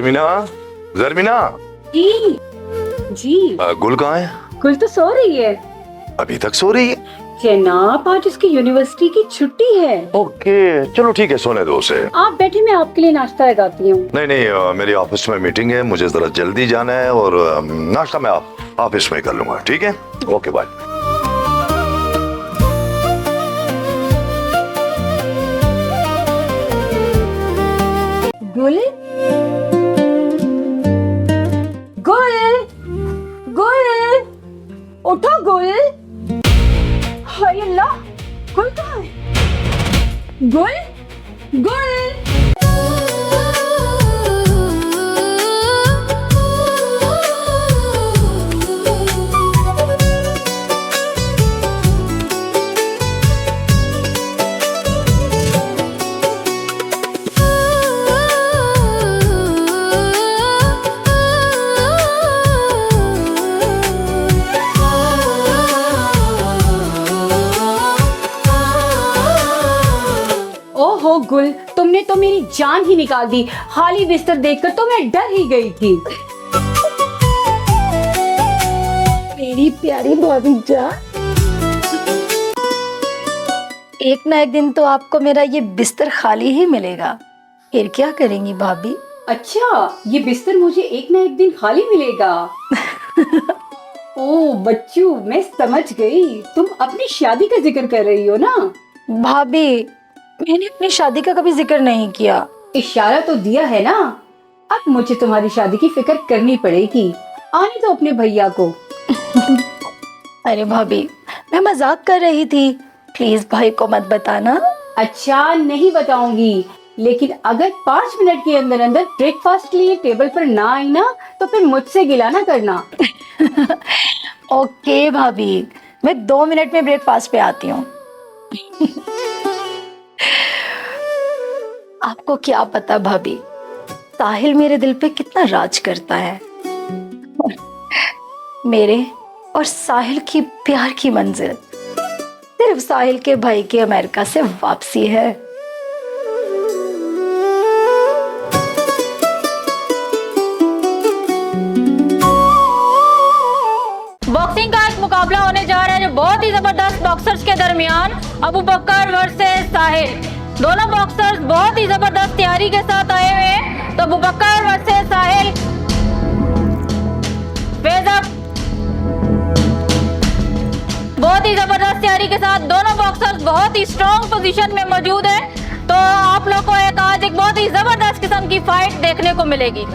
जर्मीना, जर्मीना। जी जी। गुल कहाँ है? गुल तो सो रही है। अभी तक सो रही है? जनाब आज उसकी यूनिवर्सिटी की छुट्टी है। ओके चलो ठीक है, सोने दो उसे। आप बैठे, मैं आपके लिए नाश्ता लगाती हूँ। नहीं नहीं, मेरी ऑफिस में मीटिंग है, मुझे जरा जल्दी जाना है और नाश्ता मैं ऑफिस में कर लूंगा। ठीक है, ओके बाय। गुल गुल गुल, उठो गुल। हाय अल्लाह, गुल कहाँ है? गुल गुल। ओहो गुल, तुमने तो मेरी जान ही निकाल दी। खाली बिस्तर देखकर तो मैं डर ही गई थी। मेरी प्यारी भाभी जान, एक ना एक दिन तो आपको मेरा ये बिस्तर खाली ही मिलेगा। फिर क्या करेंगी भाभी? अच्छा ये बिस्तर मुझे एक ना एक दिन खाली मिलेगा। ओ बच्चू, मैं समझ गई, तुम अपनी शादी का जिक्र कर रही हो ना? भाभी मैंने अपनी शादी का कभी जिक्र नहीं किया। इशारा तो दिया है ना। अब मुझे तुम्हारी शादी की फिक्र करनी पड़ेगी। आने दो अपने भैया को। अरे भाभी मैं मजाक कर रही थी, प्लीज भाई को मत बताना। अच्छा नहीं बताऊंगी, लेकिन अगर 5 मिनट के अंदर अंदर ब्रेकफास्ट के लिए टेबल पर ना आई ना तो फिर मुझसे गिला ना करना। ओके भाभी, मैं 2 मिनट में ब्रेकफास्ट पे आती हूँ। आपको क्या पता भाभी, साहिल मेरे दिल पे कितना राज करता है। मेरे और साहिल की प्यार की मंजिल सिर्फ साहिल के भाई की अमेरिका से वापसी है। बॉक्सिंग का एक मुकाबला होने जा रहा है जो बहुत ही जबरदस्त बॉक्सर्स के दरमियान अबू बकर वर्सेस साहिल। दोनों बॉक्सर्स बहुत ही जबरदस्त तैयारी के साथ आए हुए हैं। तो अबू बकर वर्सेस साहिल, फेस अप। बहुत ही जबरदस्त तैयारी के साथ दोनों बॉक्सर्स बहुत ही स्ट्रॉन्ग पोजीशन में मौजूद हैं। तो आप लोग को आज एक बहुत ही जबरदस्त किस्म की फाइट देखने को मिलेगी।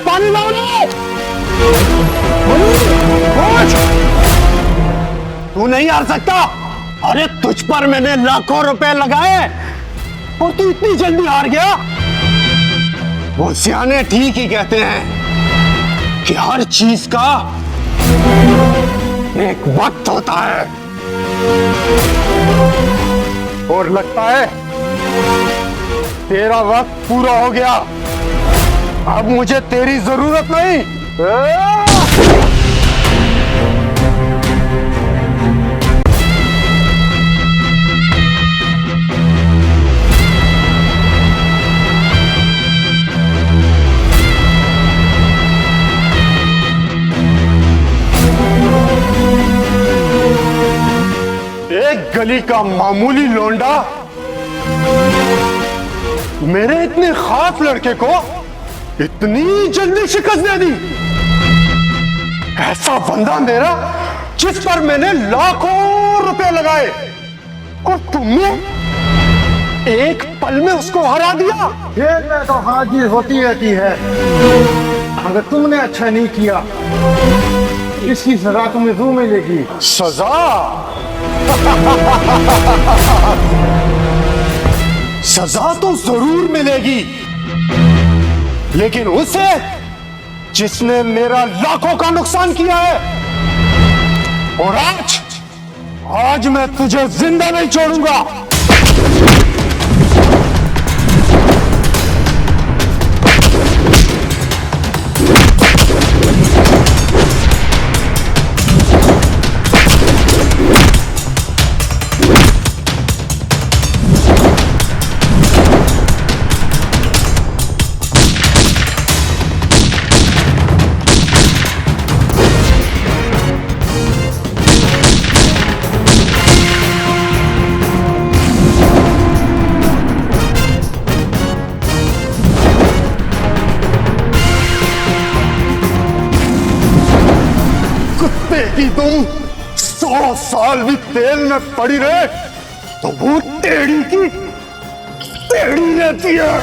पानी लाओ ना। तू नहीं हार सकता। अरे तुझ पर मैंने लाखों रुपए लगाए और तू इतनी जल्दी हार गया। वो सियाने ठीक ही कहते हैं कि हर चीज का एक वक्त होता है। और लगता है तेरा वक्त पूरा हो गया। अब मुझे तेरी जरूरत नहीं। एक गली का मामूली लौंडा मेरे इतने खास लड़के को इतनी जल्दी शिकस्त दे दी। ऐसा बंदा मेरा जिस पर मैंने लाखों रुपए लगाए और तुमने एक पल में उसको हरा दिया। खेल में तो हाजिर होती रहती है। अगर तुमने अच्छा नहीं किया इसकी सजा तुम्हें जरूर मिलेगी। सजा? सजा तो जरूर मिलेगी, लेकिन उसे जिसने मेरा लाखों का नुकसान किया है। और आज मैं तुझे जिंदा नहीं छोड़ूंगा। कुत्ते की तुम 100 साल भी तेल में पड़ी रहे तो वो टेढ़ी की टेढ़ी रहती है।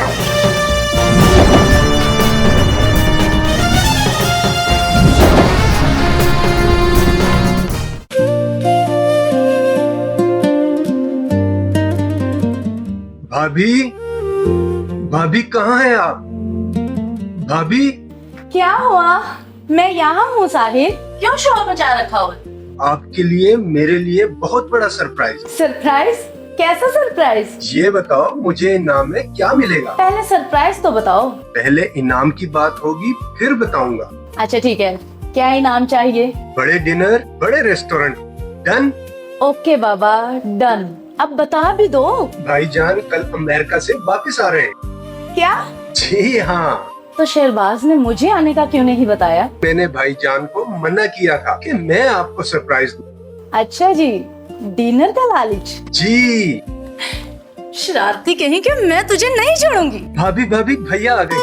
भाभी, भाभी कहाँ है आप? भाभी, क्या हुआ? मैं यहाँ हूँ साहिल। क्यों शोर मचा रखा हो? आपके लिए मेरे लिए बहुत बड़ा सरप्राइज। सरप्राइज? कैसा सरप्राइज? ये बताओ मुझे इनाम में क्या मिलेगा? पहले सरप्राइज तो बताओ। पहले इनाम की बात होगी फिर बताऊंगा। अच्छा ठीक है, क्या इनाम चाहिए? बड़े डिनर, बड़े रेस्टोरेंट। डन? ओके बाबा, डन। अब बता भी दो। भाईजान कल अमेरिका से वापस आ रहे हैं। क्या? जी हाँ। तो शेरबाज ने मुझे आने का क्यों नहीं बताया? मैंने भाईजान को मना किया था कि मैं आपको सरप्राइज दूं। अच्छा जी, डिनर का लालच। जी। शरारती कहीं कि मैं तुझे नहीं छोड़ूंगी। भाभी भाभी भैया आ गए।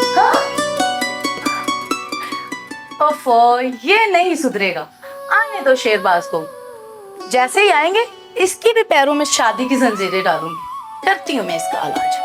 ओफो, ये नहीं सुधरेगा। आने दो शेरबाज को। जैसे ही आएंगे इसकी भी पैरों में शादी की जंजीरें डालूंगी। करती हूँ मैं इसका इलाज।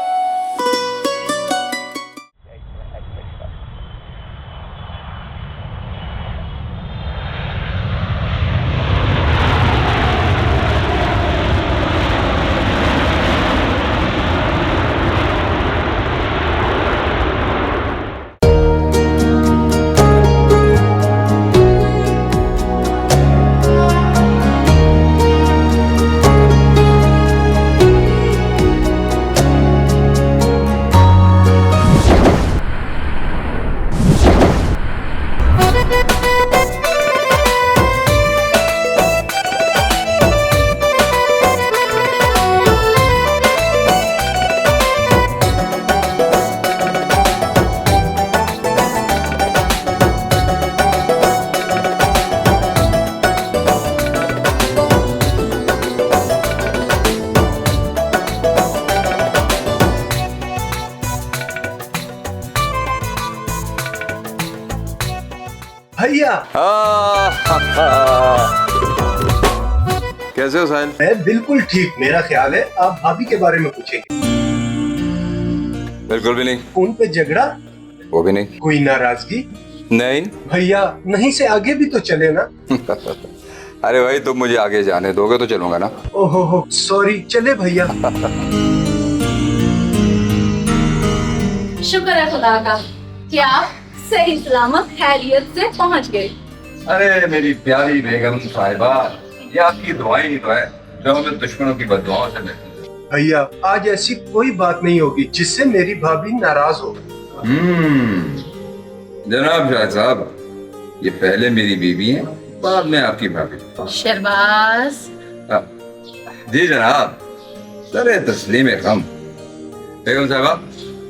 भैया। कैसे हो साहिल? मैं बिल्कुल ठीक। मेरा ख्याल है आप भाभी के बारे में पूछेंगे। बिल्कुल भी नहीं। फोन पे झगड़ा, वो भी नहीं। कोई नाराजगी? नहीं। भैया नहीं से आगे भी तो चले ना। अरे भाई तुम मुझे आगे जाने दोगे तो चलूंगा ना। ओहो हो सॉरी, चले भैया। शुक्र है खुदा का कि आप सही सलामत खैरियत से पहुंच गए। अरे मेरी प्यारी बेगम साहिबा, ये आपकी दुआएं ही तो है जो हमें दुश्मनों की बददुआओं से बचाती है। भैया आज ऐसी कोई बात नहीं होगी जिससे मेरी भाभी नाराज हो। जनाब शाह साहब, ये पहले मेरी बीवी है, बाद में आपकी भाभी। शहबाज। जी जनाब। सरे तस्लीम खम। बेगम साहबा,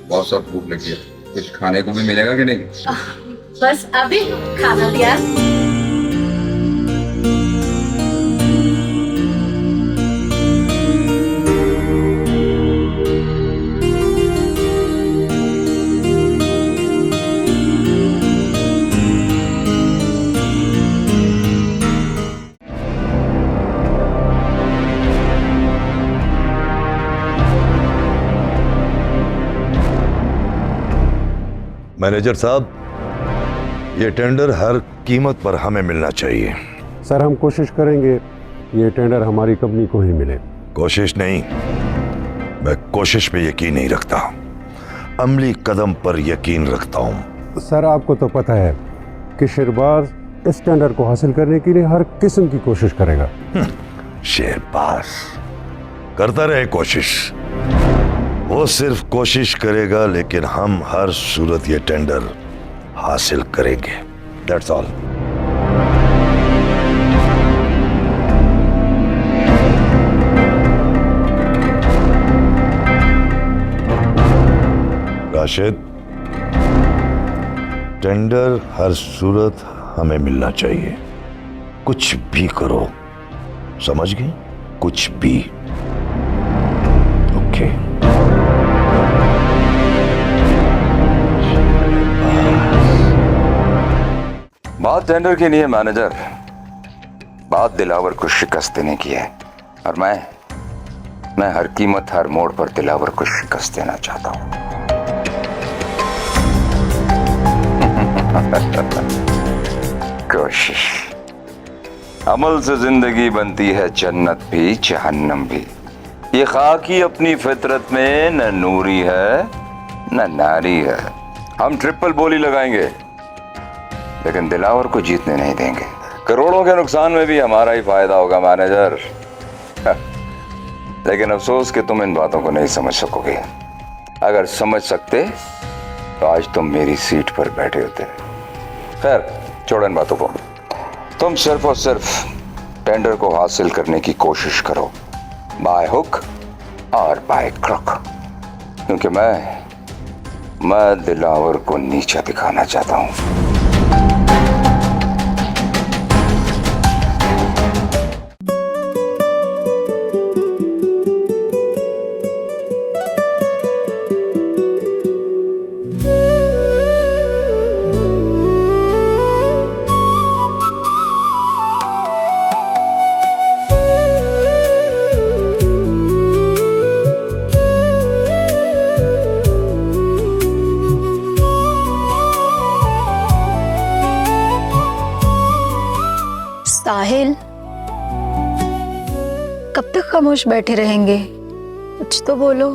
बहुत सब भूख लगी है, कुछ खाने को भी मिलेगा कि नहीं? बस अभी खाना दिया। मैनेजर साहब, ये टेंडर हर कीमत पर हमें मिलना चाहिए। सर हम कोशिश करेंगे ये टेंडर हमारी कंपनी को ही मिले। कोशिश नहीं, मैं कोशिश पे यकीन नहीं रखता, अमली कदम पर यकीन रखता हूँ। सर आपको तो पता है कि शहबाज इस टेंडर को हासिल करने के लिए हर किस्म की कोशिश करेगा। शहबाज करता रहे कोशिश, वो सिर्फ कोशिश करेगा, लेकिन हम हर सूरत ये टेंडर हासिल करेंगे। That's all. राशिद, टेंडर हर सूरत हमें मिलना चाहिए, कुछ भी करो, समझ गए? कुछ भी। ओके। बात टेंडर की नहीं है मैनेजर, बात दिलावर को शिकस्त देने की है। और मैं हर कीमत हर मोड़ पर दिलावर को शिकस्त देना चाहता हूं। कोशिश, अमल से जिंदगी बनती है जन्नत भी जहन्नम भी। ये खाकी अपनी फितरत में न नूरी है न नारी है। हम ट्रिपल बोली लगाएंगे लेकिन दिलावर को जीतने नहीं देंगे। करोड़ों के नुकसान में भी हमारा ही फायदा होगा मैनेजर। लेकिन अफसोस कि तुम इन बातों को नहीं समझ सकोगे। अगर समझ सकते तो आज तुम मेरी सीट पर बैठे होते। खैर छोड़ो इन बातों को, तुम सिर्फ और सिर्फ टेंडर को हासिल करने की कोशिश करो, बाय हुक और बाय क्रॉक, क्योंकि मैं दिलावर को नीचा दिखाना चाहता हूं। साहिल, कब तक खामोश बैठे रहेंगे? कुछ तो बोलो।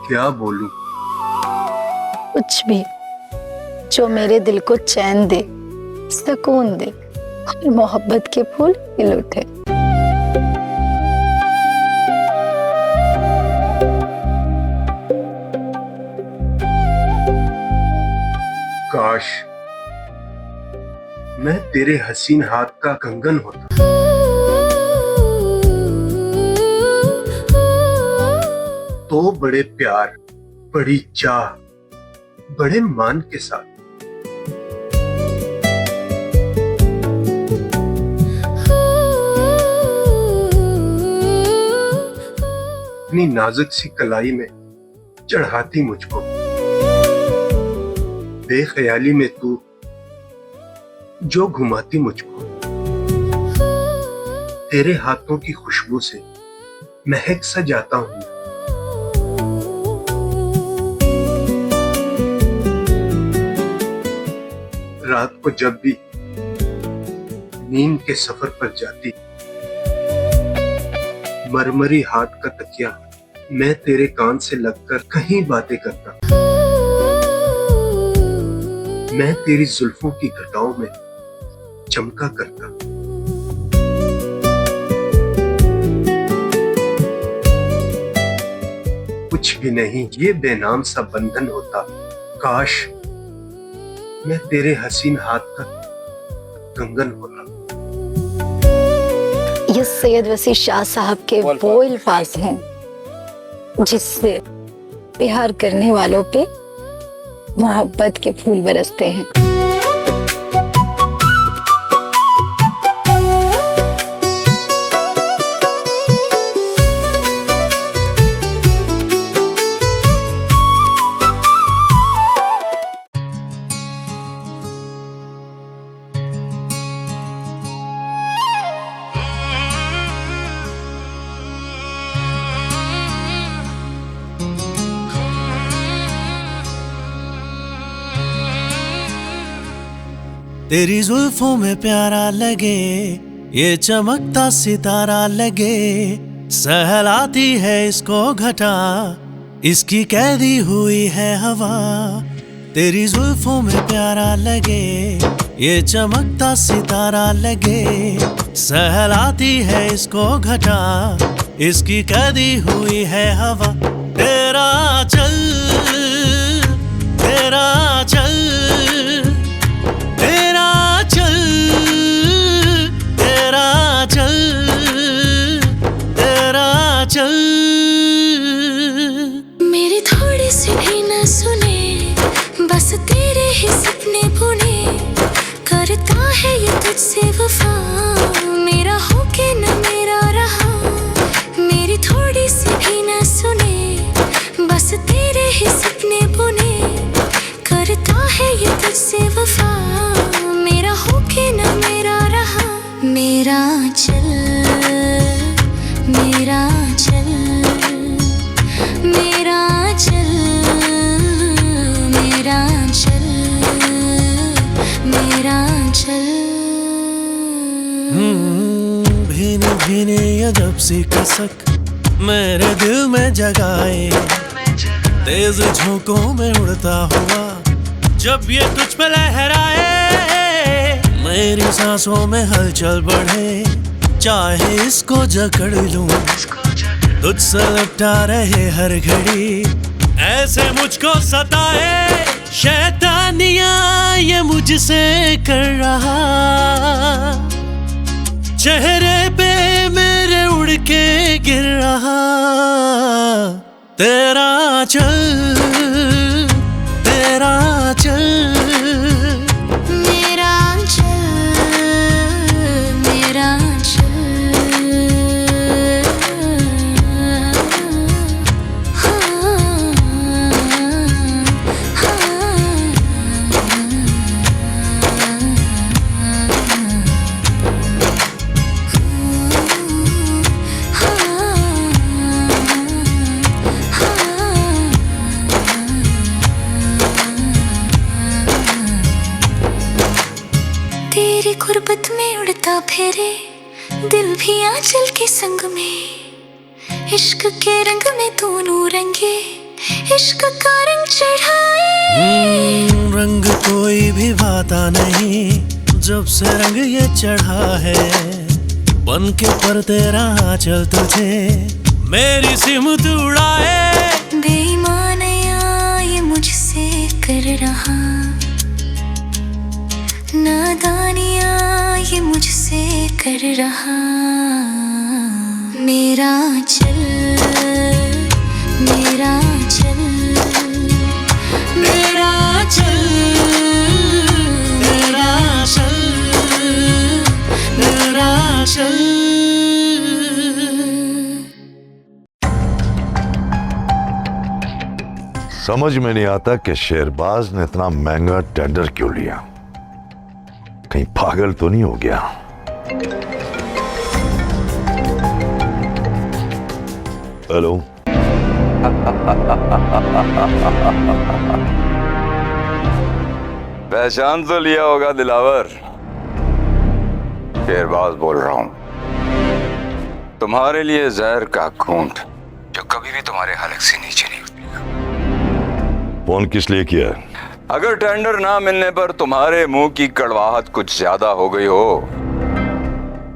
क्या बोलूं? कुछ भी जो मेरे दिल को चैन दे, सुकून दे और मोहब्बत के फूल खिल उठे। काश मैं तेरे हसीन हाथ का कंगन होता। तो बड़े प्यार, बड़ी चाह, बड़े मान के साथ अपनी नाजुक सी कलाई में चढ़ाती मुझको। बेख्याली में तू जो घुमाती मुझको, तेरे हाथों की खुशबू से महक सा जाता हूं। रात को जब भी नींद के सफर पर जाती, मरमरी हाथ का तकिया मैं तेरे कान से लगकर कहीं बातें करता, मैं तेरी जुल्फों की घटाओं में चमका करता। कुछ भी नहीं, ये बेनाम सा बंधन होता। काश मैं तेरे हसीन हाथ का कंगन होता। ये सैयद वसी शाह साहब के वो अल्फाज हैं जिससे प्यार करने वालों पे मोहब्बत के फूल बरसते हैं। तेरी जुल्फों में प्यारा लगे, ये चमकता सितारा लगे, सहलाती है इसको घटा, इसकी कैदी हुई है हवा। तेरी जुल्फों में प्यारा लगे, ये चमकता सितारा लगे, सहलाती है इसको घटा, इसकी कैदी हुई है हवा। तेरा चल, तेरा चल, तेरा चल, तेरा चल, तेरा चल। मेरी थोड़ी सी भी न सुने, बस तेरे ही सपने बुने, करता है ये तुझसे वफा, मेरा हो के न मेरा रहा। मेरी थोड़ी सी भी न सुने, बस तेरे ही सपने बुने, करता है ये तुझसे वफा, मेरा हो के न मेरा रहा। मेरा चल, मेरा चल, मेरा चल, मेरा चल, मेरा चल। भीनी भीनी अजब सी कसक मेरे दिल में जगाए, तेज झोंकों में उड़ता हुआ जब ये तुझ पे लहराए, मेरी सांसों में हलचल बढ़े, चाहे इसको जकड़ लूं, तुझसे लपटा रहे हर घड़ी, ऐसे मुझको सताए, शैतानियां ये मुझसे कर रहा, चेहरे पे मेरे उड़ के गिर रहा। तेरा चल, तेरा चल, मेरा चल, मेरा चल, हाँ, तेरी गुर्बत में उड़ता फिरे दिल भी आंचल के संग में, इश्क के रंग में दोनों रंगे, इश्क का रंग चढ़ाए। रंग कोई भी भाता नहीं जब से रंग ये चढ़ा है, बन के पर तेरा आंचल तुझे मेरी सिमत उड़ाए। बेईमानियां ये मुझसे कर रहा, नादानियां ये मुझसे कर रहा। मेरा चल, मेरा चल, मेरा चल, मेरा चल, मेरा चल। समझ में नहीं आता कि शेरबाज ने इतना महंगा टेंडर क्यों लिया, कहीं पागल तो नहीं हो गया। हेलो पहचान तो लिया होगा दिलावर, शेरबाज बोल रहा हूं। तुम्हारे लिए जहर का घूंट जो कभी भी तुम्हारे हलक से नीचे नहीं उतरेगा। फोन किस लिए किया? अगर टेंडर ना मिलने पर तुम्हारे मुंह की कड़वाहट कुछ ज्यादा हो गई हो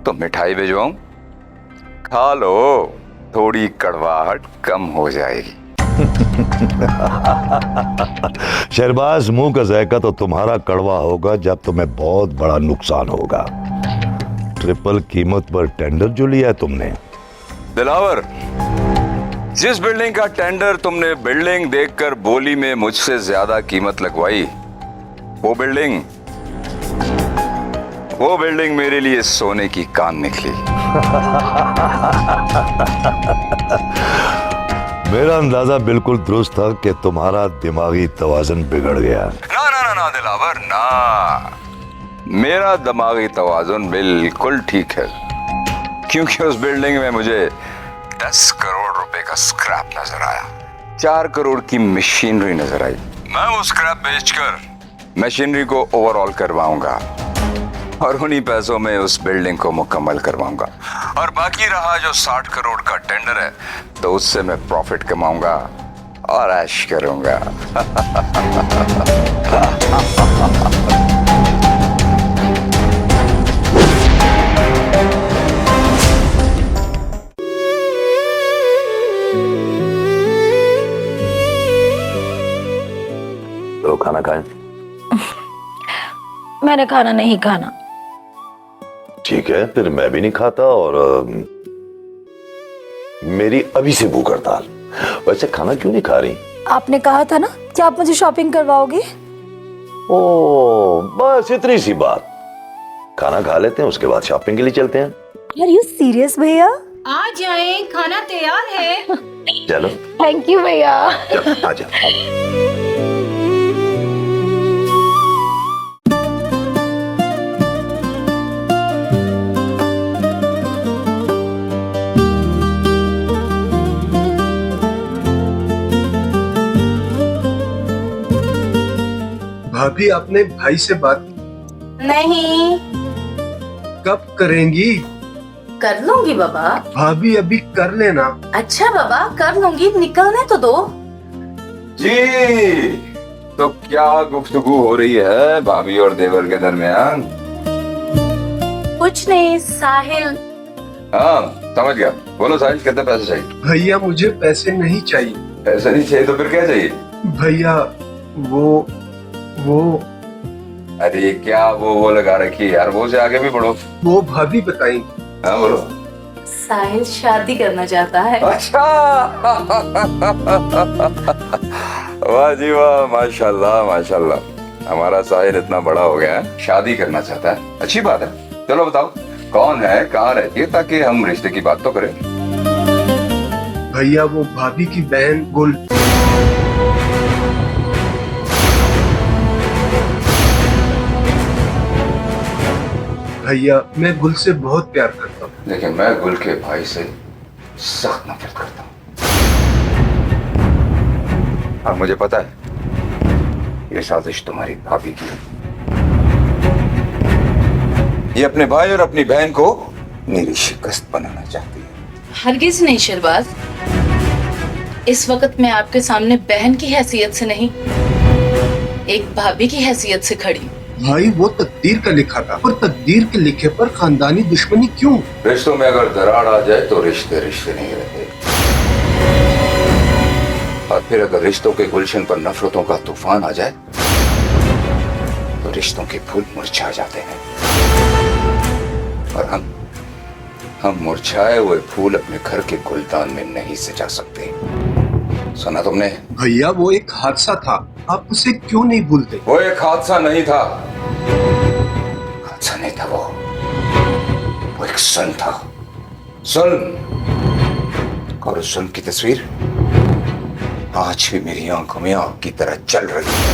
तो मिठाई भिजवाऊं, खा लो, थोड़ी कड़वाहट कम हो जाएगी। शहरबाज, मुंह का जायका तो तुम्हारा कड़वा होगा जब तुम्हें बहुत बड़ा नुकसान होगा। ट्रिपल कीमत पर टेंडर जो लिया है तुमने। दिलावर, जिस बिल्डिंग का टेंडर तुमने बिल्डिंग देखकर बोली में मुझसे ज्यादा कीमत लगवाई, वो बिल्डिंग मेरे लिए सोने की कान निकली। मेरा अंदाजा बिल्कुल दुरुस्त था कि तुम्हारा दिमागी तवाज़ुन बिगड़ गया। ना ना ना ना दिलावर ना, मेरा दिमागी तवाज़ुन बिल्कुल ठीक है, क्योंकि उस बिल्डिंग में मुझे 10 करोड़ रुपए का स्क्रैप नजर आया, 4 करोड़ की मशीनरी नजर आई। मैं वो स्क्रैप बेचकर मशीनरी को ओवरऑल करवाऊंगा और उन्हीं पैसों में उस बिल्डिंग को मुकम्मल करवाऊंगा, और बाकी रहा जो 60 करोड़ का टेंडर है तो उससे मैं प्रॉफिट कमाऊंगा और ऐश करूंगा। तो खाना खाएं? मैंने खाना नहीं खाना। ठीक है, फिर मैं भी नहीं खाता और मेरी अभी से भूख हड़ताल। वैसे खाना क्यों नहीं खा रही? आपने कहा था ना कि आप मुझे शॉपिंग करवाओगे। ओ, बस इतनी सी बात। खाना खा लेते हैं, उसके बाद शॉपिंग के लिए चलते हैं। आर यू सीरियस भैया? आ जाए, खाना तैयार है। चलो। थैंक यू भैया। चलो, आजा। भाभी, आपने भाई से बात नहीं। कब करेंगी? कर लूंगी बाबा। भाभी अभी कर लेना। अच्छा बाबा, कर लूंगी, निकलने तो दो। जी, तो क्या गुफ्तगू हो रही है भाभी और देवर के दरमियान? कुछ नहीं साहिल। हाँ, समझ गया। बोलो साहिल, कितने पैसे चाहिए? भैया मुझे पैसे नहीं चाहिए। पैसे नहीं चाहिए तो फिर क्या चाहिए? भैया वो अरे क्या वो लगा रखी है यार, वो से आगे भी बढ़ो। वो भाभी बताई। हाँ बोलो। साहिल शादी करना चाहता है। अच्छा। वाह जी वाह, माशाल्लाह माशाल्लाह, हमारा साहिल इतना बड़ा हो गया है, शादी करना चाहता है। अच्छी बात है। चलो बताओ कौन है, कहाँ रहती है, ताकि हम रिश्ते की बात तो करें। भैया वो भाभी की बहन गुल। भैया मैं गुल से बहुत प्यार करता हूँ। लेकिन मैं गुल के भाई से सख्त नफरत करता हूँ। और मुझे पता है ये साजिश तुम्हारी भाभी की है। ये अपने भाई और अपनी बहन को मेरी शिकस्त बनाना चाहती है। हरगिज नहीं शहरबाज, इस वक्त मैं आपके सामने बहन की हैसियत से नहीं, एक भाभी की हैसियत से खड़ी। भाई वो तकदीर का लिखा था, पर तकदीर के लिखे पर खानदानी दुश्मनी क्यों? रिश्तों में अगर दरार आ जाए तो रिश्ते रिश्ते नहीं रहते, और फिर अगर रिश्तों के गुलशन पर नफरतों का तूफान आ जाए तो रिश्तों के फूल मुरझा जाते हैं, और हम मुरझाए हुए फूल अपने घर के गुलदान में नहीं सजा सकते। सुना तुमने? भैया वो एक हादसा था, आप उसे क्यों नहीं भूलते? वो एक हादसा नहीं था, हादसा नहीं था, वो एक सन था, सन। और उस सन की तस्वीर आज भी मेरी आंखों में आग की तरह जल रही है।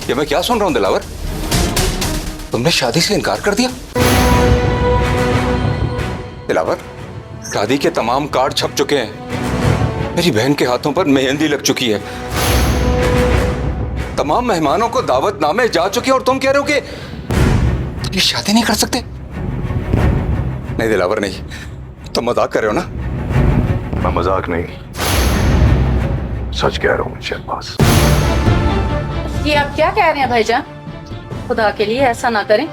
ये मैं क्या सुन रहा हूं दिलावर? तुमने शादी से इनकार कर दिया? दिलावर, शादी के तमाम कार्ड छप चुके हैं, मेरी बहन के हाथों पर मेहंदी लग चुकी है, तमाम मेहमानों को दावतनामे जा चुके हैं और तुम कह रहे हो कि ये शादी नहीं कर सकते? नहीं दिलावर नहीं, तुम मजाक कर रहे हो ना? मैं मजाक नहीं, सच कह रहा हूँ शहबाज। ये आप क्या कह रहे हैं भाईजान? खुदा के लिए ऐसा ना करें,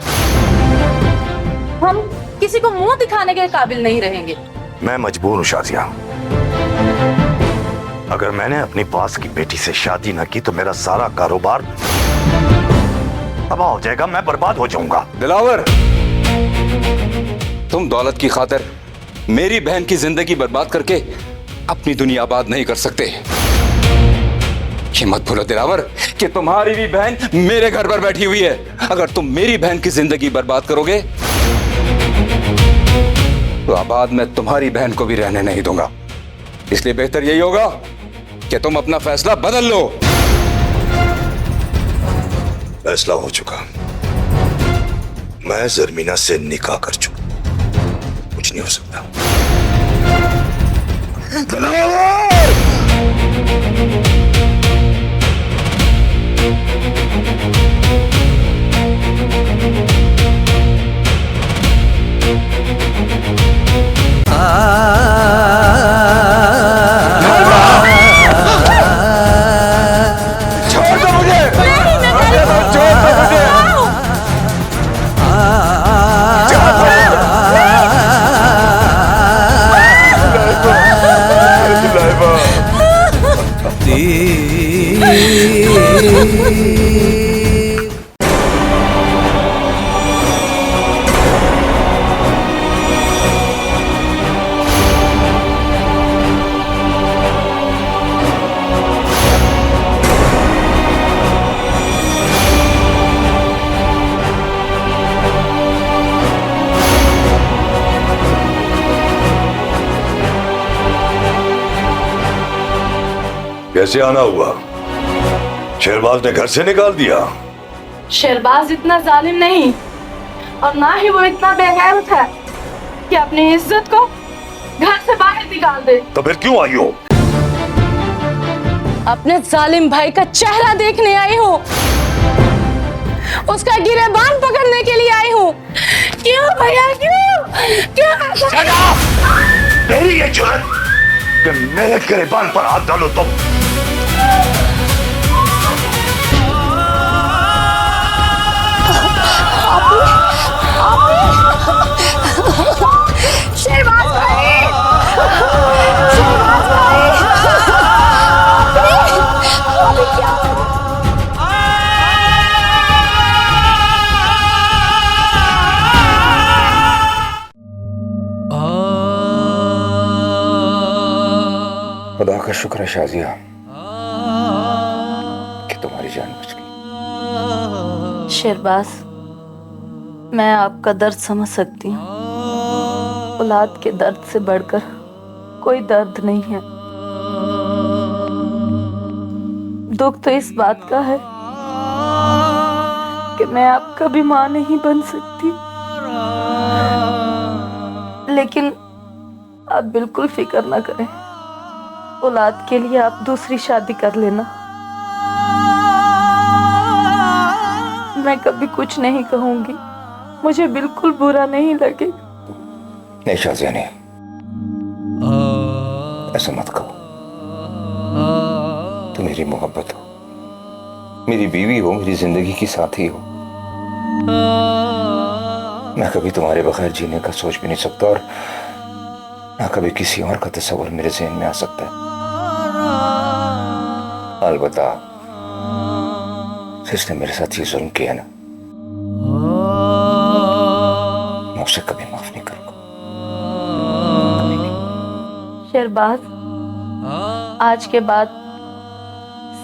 हम किसी को मुंह दिखाने के काबिल नहीं रहेंगे। मैं मजबूर हूँ शाजिया। अगर मैंने अपनी पास की बेटी से शादी न की तो मेरा सारा कारोबार तबाह हो जाएगा, मैं बर्बाद हो जाऊंगा। दिलावर, तुम दौलत की खातिर मेरी बहन की जिंदगी बर्बाद करके अपनी दुनिया आबाद नहीं कर सकते। ये मत भूलो दिलावर कि तुम्हारी भी बहन मेरे घर पर बैठी हुई है। अगर तुम मेरी बहन की जिंदगी बर्बाद करोगे तो आबाद मैं तुम्हारी बहन को भी रहने नहीं दूंगा। इसलिए बेहतर यही होगा कि तुम अपना फैसला बदल लो। फैसला हो चुका, मैं जरमीना से निकाह कर चुका, कुछ नहीं हो सकता। छोड़ दो मुझे, छोड़ दो मुझे। कैसे आना हुआ? शेरबाज ने घर से निकाल दिया? शेरबाज इतना जालिम नहीं और ना ही वो इतना बेगैरत है कि अपनी इज्जत को घर से बाहर निकाल दे। तो फिर क्यों आई हो? अपने जालिम भाई का चेहरा देखने आई हूँ, उसका गिरेबान पकड़ने के लिए आई हूँ। क्यों भैया, क्यों? तेरी ये जुर्रत कि मेरे गिरेबान पर हाथ डालो तुम? शेरबाज भाई, खुदा का शुक्र है शाजिया कि तुम्हारी जान बच गई। शेरबाज, मैं आपका दर्द समझ सकती हूँ। औलाद के दर्द से बढ़कर कोई दर्द नहीं है। दुख तो इस बात का है कि मैं आपका भी मां नहीं बन सकती। लेकिन आप बिल्कुल फिक्र ना करें, औलाद के लिए आप दूसरी शादी कर लेना। मैं कभी कुछ नहीं कहूंगी, मुझे बिल्कुल बुरा नहीं लगेगा। नहीं शाजिया नहीं, ऐसा मत कहो। तुम मेरी मोहब्बत हो, मेरी बीवी हो, मेरी जिंदगी की साथी हो। मैं कभी तुम्हारे बगैर जीने का सोच भी नहीं सकता और ना कभी किसी और का तस्वर मेरे ज़हन में आ सकता है। अलबत्ता जिसने मेरे साथ ये जुल्म किया ना, मैं उसे कभी माफ नहीं करूंगा। शेरबाज, आज के बाद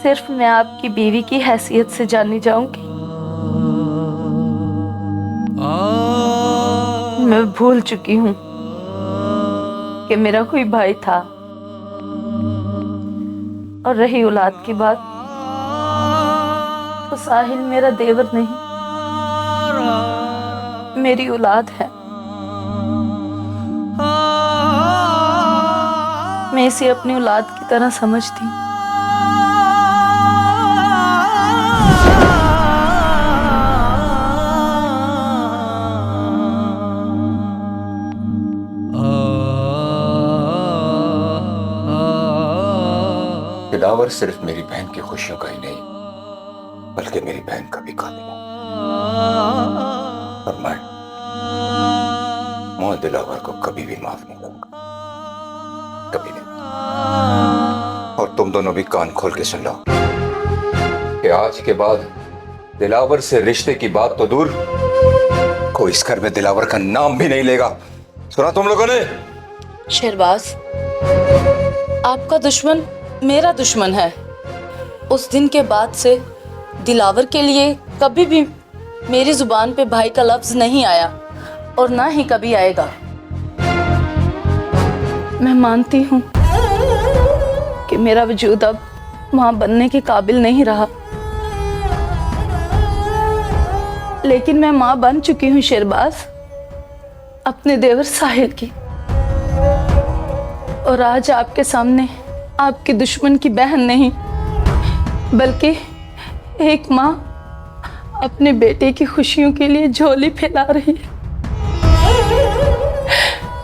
सिर्फ मैं आपकी बीवी की हैसियत से जानी जाऊंगी। मैं भूल चुकी हूँ कि मेरा कोई भाई था। और रही औलाद की बात, तो साहिल मेरा देवर नहीं, मेरी औलाद है। मैं इसे अपनी औलाद की तरह समझती हूँ। दिलावर सिर्फ मेरी बहन की खुशियों का ही नहीं बल्कि मेरी बहन का भी काबिल है। और मैं दिलावर को कभी भी माफ नहीं करूंगा, कभी नहीं। और तुम दोनों भी कान खोल के सुन लो कि आज के बाद दिलावर से रिश्ते की बात तो दूर, कोई इस घर में दिलावर का नाम भी नहीं लेगा। सुना तुम लोगों ने? शेरबाज, आपका दुश्मन मेरा दुश्मन है। उस दिन के बाद से दिलावर के लिए कभी भी मेरी जुबान पे भाई का लफ्ज नहीं आया और ना ही कभी आएगा। मैं मानती हूँ कि मेरा वजूद अब वहां बनने के काबिल नहीं रहा, लेकिन मैं माँ बन चुकी हूँ शेरबाज, अपने देवर साहिल की। और आज आपके सामने आपके दुश्मन की बहन नहीं बल्कि एक माँ अपने बेटे की खुशियों के लिए झोली फैला रही है।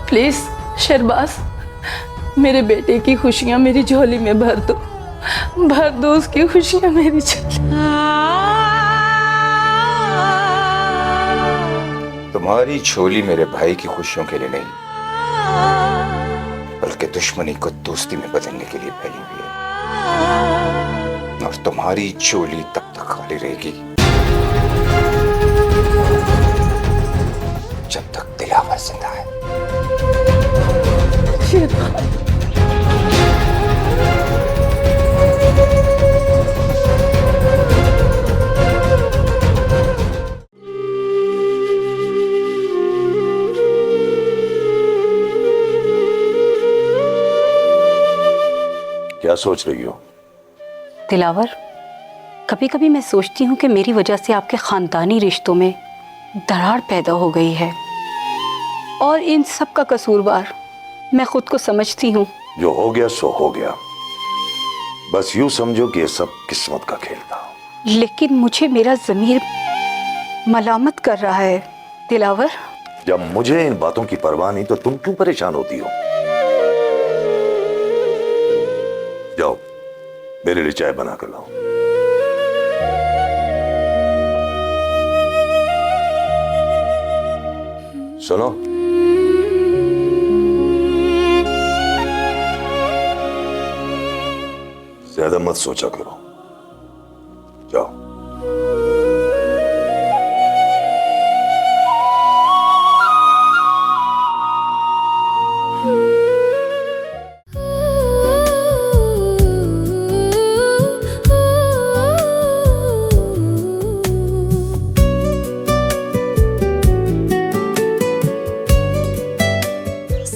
प्लीज शेरबाज, मेरे बेटे की खुशियां मेरी झोली में भर दो उसकी खुशियां मेरी झोली। तुम्हारी झोली मेरे भाई की खुशियों के लिए नहीं बल्कि दुश्मनी को दोस्ती में बदलने के लिए फैली हुई है। और तुम्हारी झोली तब तक खाली रहेगी जब तक दिलावर जिंदा है। क्या सोच रही हो? दिलावर, कभी कभी मैं सोचती हूँ कि मेरी वजह से आपके खानदानी रिश्तों में दरार पैदा हो गई है और इन सब का कसूरवार मैं खुद को समझती हूँ। जो हो गया सो हो गया, बस यूं समझो कि ये सब किस्मत का खेल था। लेकिन मुझे मेरा ज़मीर मलामत कर रहा है दिलावर। जब मुझे इन बातों की परवाह नहीं तो तुम क्यों परेशान होती हो? जाओ मेरे लिए चाय बना कर लाओ। सुनो, ज्यादा मत सोचा करो, जाओ।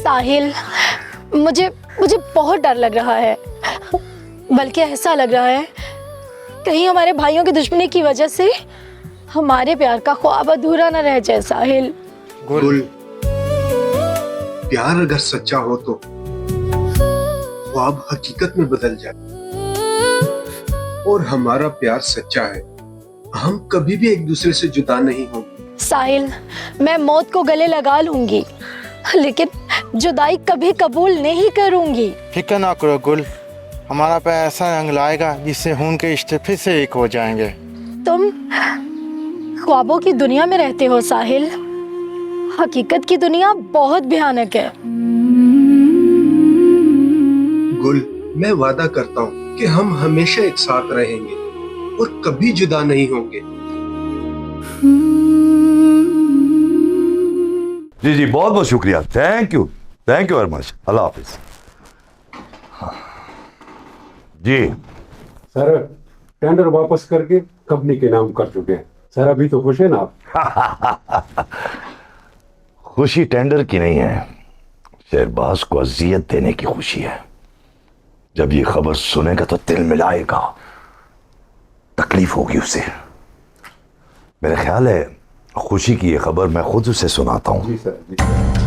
साहिल, मुझे बहुत डर लग रहा है, बल्कि ऐसा लग रहा है कहीं हमारे भाइयों की दुश्मनी की वजह से हमारे प्यार का ख्वाब अधूरा न रह जाए। साहिल, गुल, प्यार अगर सच्चा हो तो ख्वाब हकीकत में बदल जाए। और हमारा प्यार सच्चा है, हम कभी भी एक दूसरे से जुदा नहीं होंगे। साहिल, मैं मौत को गले लगा लूंगी लेकिन जुदाई कभी कबूल नहीं करूंगी। फिक्र ना करो गुल, हमारा पैर ऐसा रंग लाएगा जिससे खून के रिश्ते फिर से एक हो जाएंगे। तुम ख्वाबों की दुनिया में रहते हो साहिल, हकीकत की दुनिया बहुत भयानक है। गुल, मैं वादा करता हूँ कि हम हमेशा एक साथ रहेंगे और कभी जुदा नहीं होंगे। जी जी, बहुत बहुत शुक्रिया, थैंक यू वेरी मच। अल्लाह हाफिज। जी सर, टेंडर वापस करके कंपनी के नाम कर चुके हैं सर। अभी तो खुश है ना आप? खुशी टेंडर की नहीं है, शेरबाज को अजियत देने की खुशी है। जब ये खबर सुनेगा तो दिल मिलाएगा, तकलीफ होगी उसे। मेरा ख्याल है खुशी की ये खबर मैं खुद उसे सुनाता हूँ। जी सर, जी सर।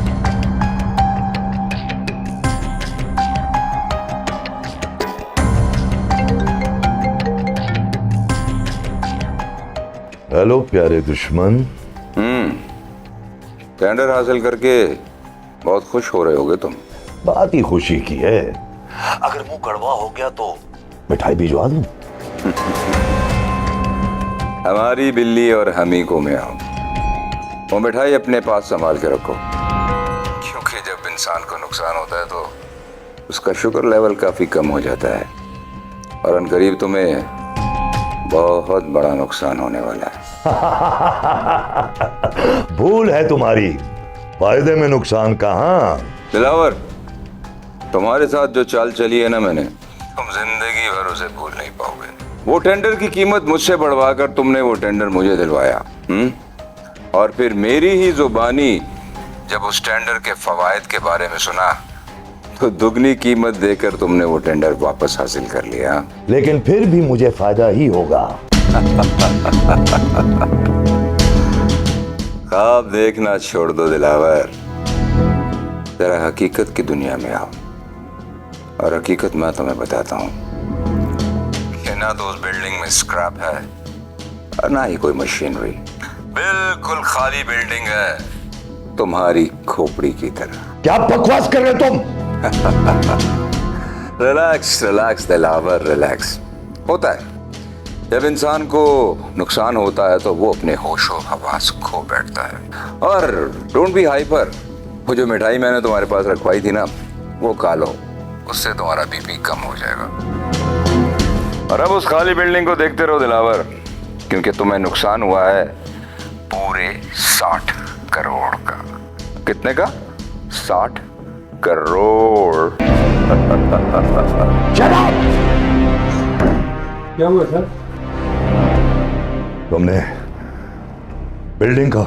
हेलो प्यारे दुश्मन। टेंडर हासिल करके बहुत खुश हो रहे होगे तुम। बात ही खुशी की है। अगर मुंह कड़वा हो गया तो मिठाई भिजवा दूं। हमारी बिल्ली और हमी को मैं आऊं, वो मिठाई अपने पास संभाल के रखो, क्योंकि जब इंसान को नुकसान होता है तो उसका शुगर लेवल काफी कम हो जाता है, और अनकरीब तुम्हें बहुत बड़ा नुकसान होने वाला है। भूल है तुम्हारी, फायदे में नुकसान कहाँ। दिलावर, तुम्हारे साथ जो चाल चली है ना मैंने, तुम जिंदगी भर उसे भूल नहीं पाओगे। वो टेंडर की कीमत मुझसे बढ़वाकर तुमने वो टेंडर मुझे दिलवाया, और फिर मेरी ही जुबानी जब उस टेंडर के फवायद के बारे में सुना तो दुगनी कीमत देकर तुमने वो टेंडर वापस हासिल कर लिया। लेकिन फिर भी मुझे फायदा ही होगा। ख्वाब देखना छोड़ दो दिलावर, जरा हकीकत की दुनिया में आओ, और हकीकत मैं तुम्हें बताता हूँ कि ना तो उस बिल्डिंग में स्क्रैप है और ना ही कोई मशीनरी, बिल्कुल खाली बिल्डिंग है, तुम्हारी खोपड़ी की तरह। क्या बकवास कर रहे तुम? Relax relax Dilawar, relax. होता है जब इंसान को नुकसान होता है तो वो अपने होशो हवास खो बैठता है। और डोंट बी हाइपर, वो जो मिठाई मैंने तुम्हारे पास रखवाई थी ना, वो खा लो, उससे तुम्हारा बीपी कम हो जाएगा। और अब उस खाली बिल्डिंग को देखते रहो दिलावर, क्योंकि तुम्हें नुकसान हुआ है पूरे 60 करोड़ का। कितने का? 60 करोड़। क्या हुआ सर? तुमने बिल्डिंग का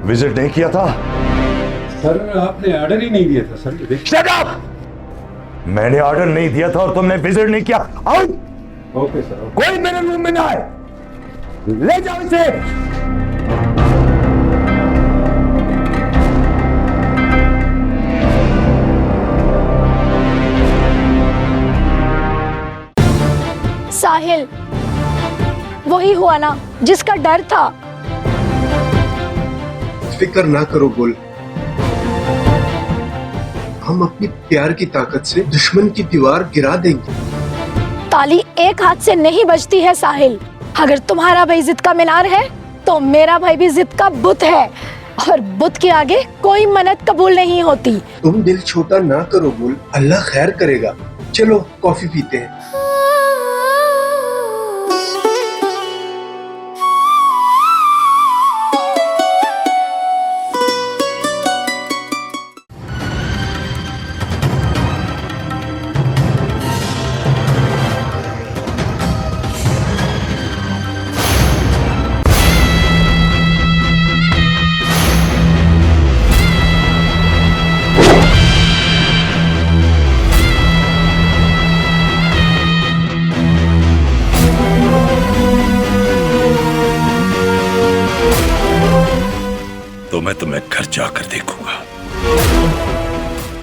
विजिट नहीं किया था? सर आपने ऑर्डर ही नहीं दिया था सर। Shut up! मैंने ऑर्डर नहीं दिया था और तुमने विजिट नहीं किया। आओ। Okay sir. कोई मेरे रूम में ना आए, ले जाओ इसे। साहिल, वही हुआ ना जिसका डर था। फिक्र ना करो गुल, हम अपनी प्यार की ताकत से दुश्मन की दीवार गिरा देंगे। ताली एक हाथ से नहीं बजती है साहिल। अगर तुम्हारा भाई जिद का मीनार है तो मेरा भाई भी जिद का बुत है, और बुत के आगे कोई मन्नत कबूल नहीं होती। तुम दिल छोटा ना करो गुल, अल्लाह खैर करेगा। चलो कॉफी पीते हैं। तो मैं तुम्हें घर जाकर देखूंगा,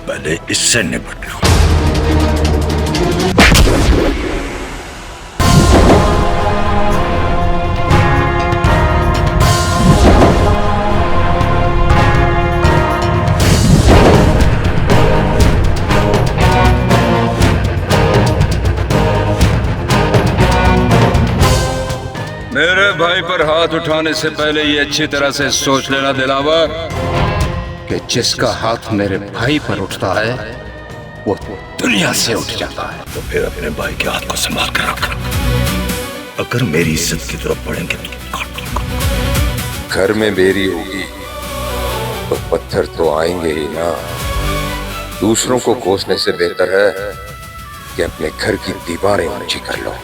पहले इससे निपट लो। मेरे भाई पर हाथ उठाने से पहले ये अच्छी तरह से सोच लेना दिलावर कि जिसका हाथ मेरे भाई पर उठता है वो दुनिया से उठ जाता है। तो फिर अपने भाई के हाथ को संभाल कर रखना, अगर मेरी इज्जत की तरफ बढ़ेंगे तो काट दूंगा। घर में बेरी होगी तो पत्थर तो आएंगे ही ना। दूसरों को कोसने से बेहतर है कि अपने घर की दीवारें ऊंची कर लो।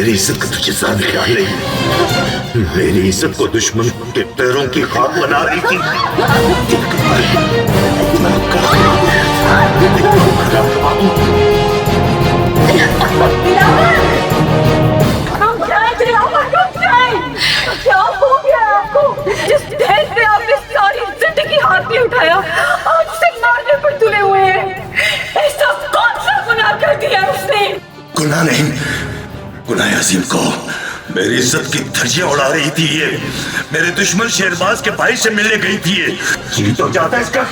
मेरी इज्जत का तुझे ज्यादा ख्याल नहीं। मेरी इज्जत को दुश्मन के पैरों की खाक बना रही थी। क्या हो गया आपको? जिस दिन पे आपने सारी जिंदगी हाथ नहीं उठाया, आज से मारने पर तुले हुए हैं। ऐसा कौन सा गुनाह कर दिया उसने? गुनाह नहीं, गुनाह अजीम को मेरी इज्जत की धज्जियां उड़ा रही थी ये। मेरे दुश्मन शेरबाज के भाई से मिलने गई थी ये। जी तो जाता है इसका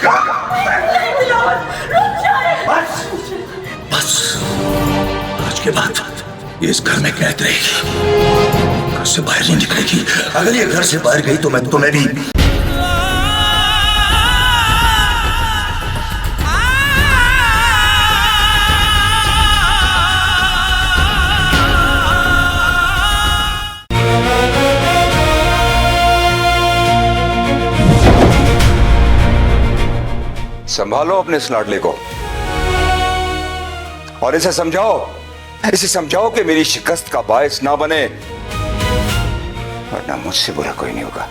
बस बस, आज के बाद ये इस घर में कैद रहेगी, घर से बाहर नहीं निकलेगी। अगर ये घर से बाहर गई तो मैं तुम्हें भी। संभालो अपने इस लाडले को और इसे समझाओ कि मेरी शिकस्त का बायस ना बने, वरना मुझसे बुरा कोई नहीं होगा।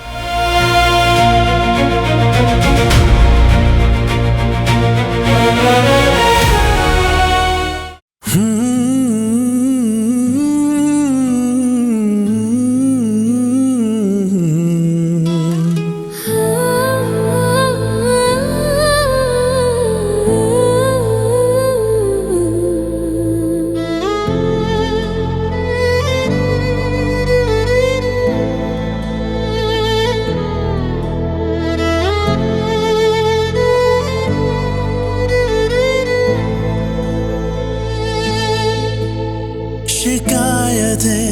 शिकायतें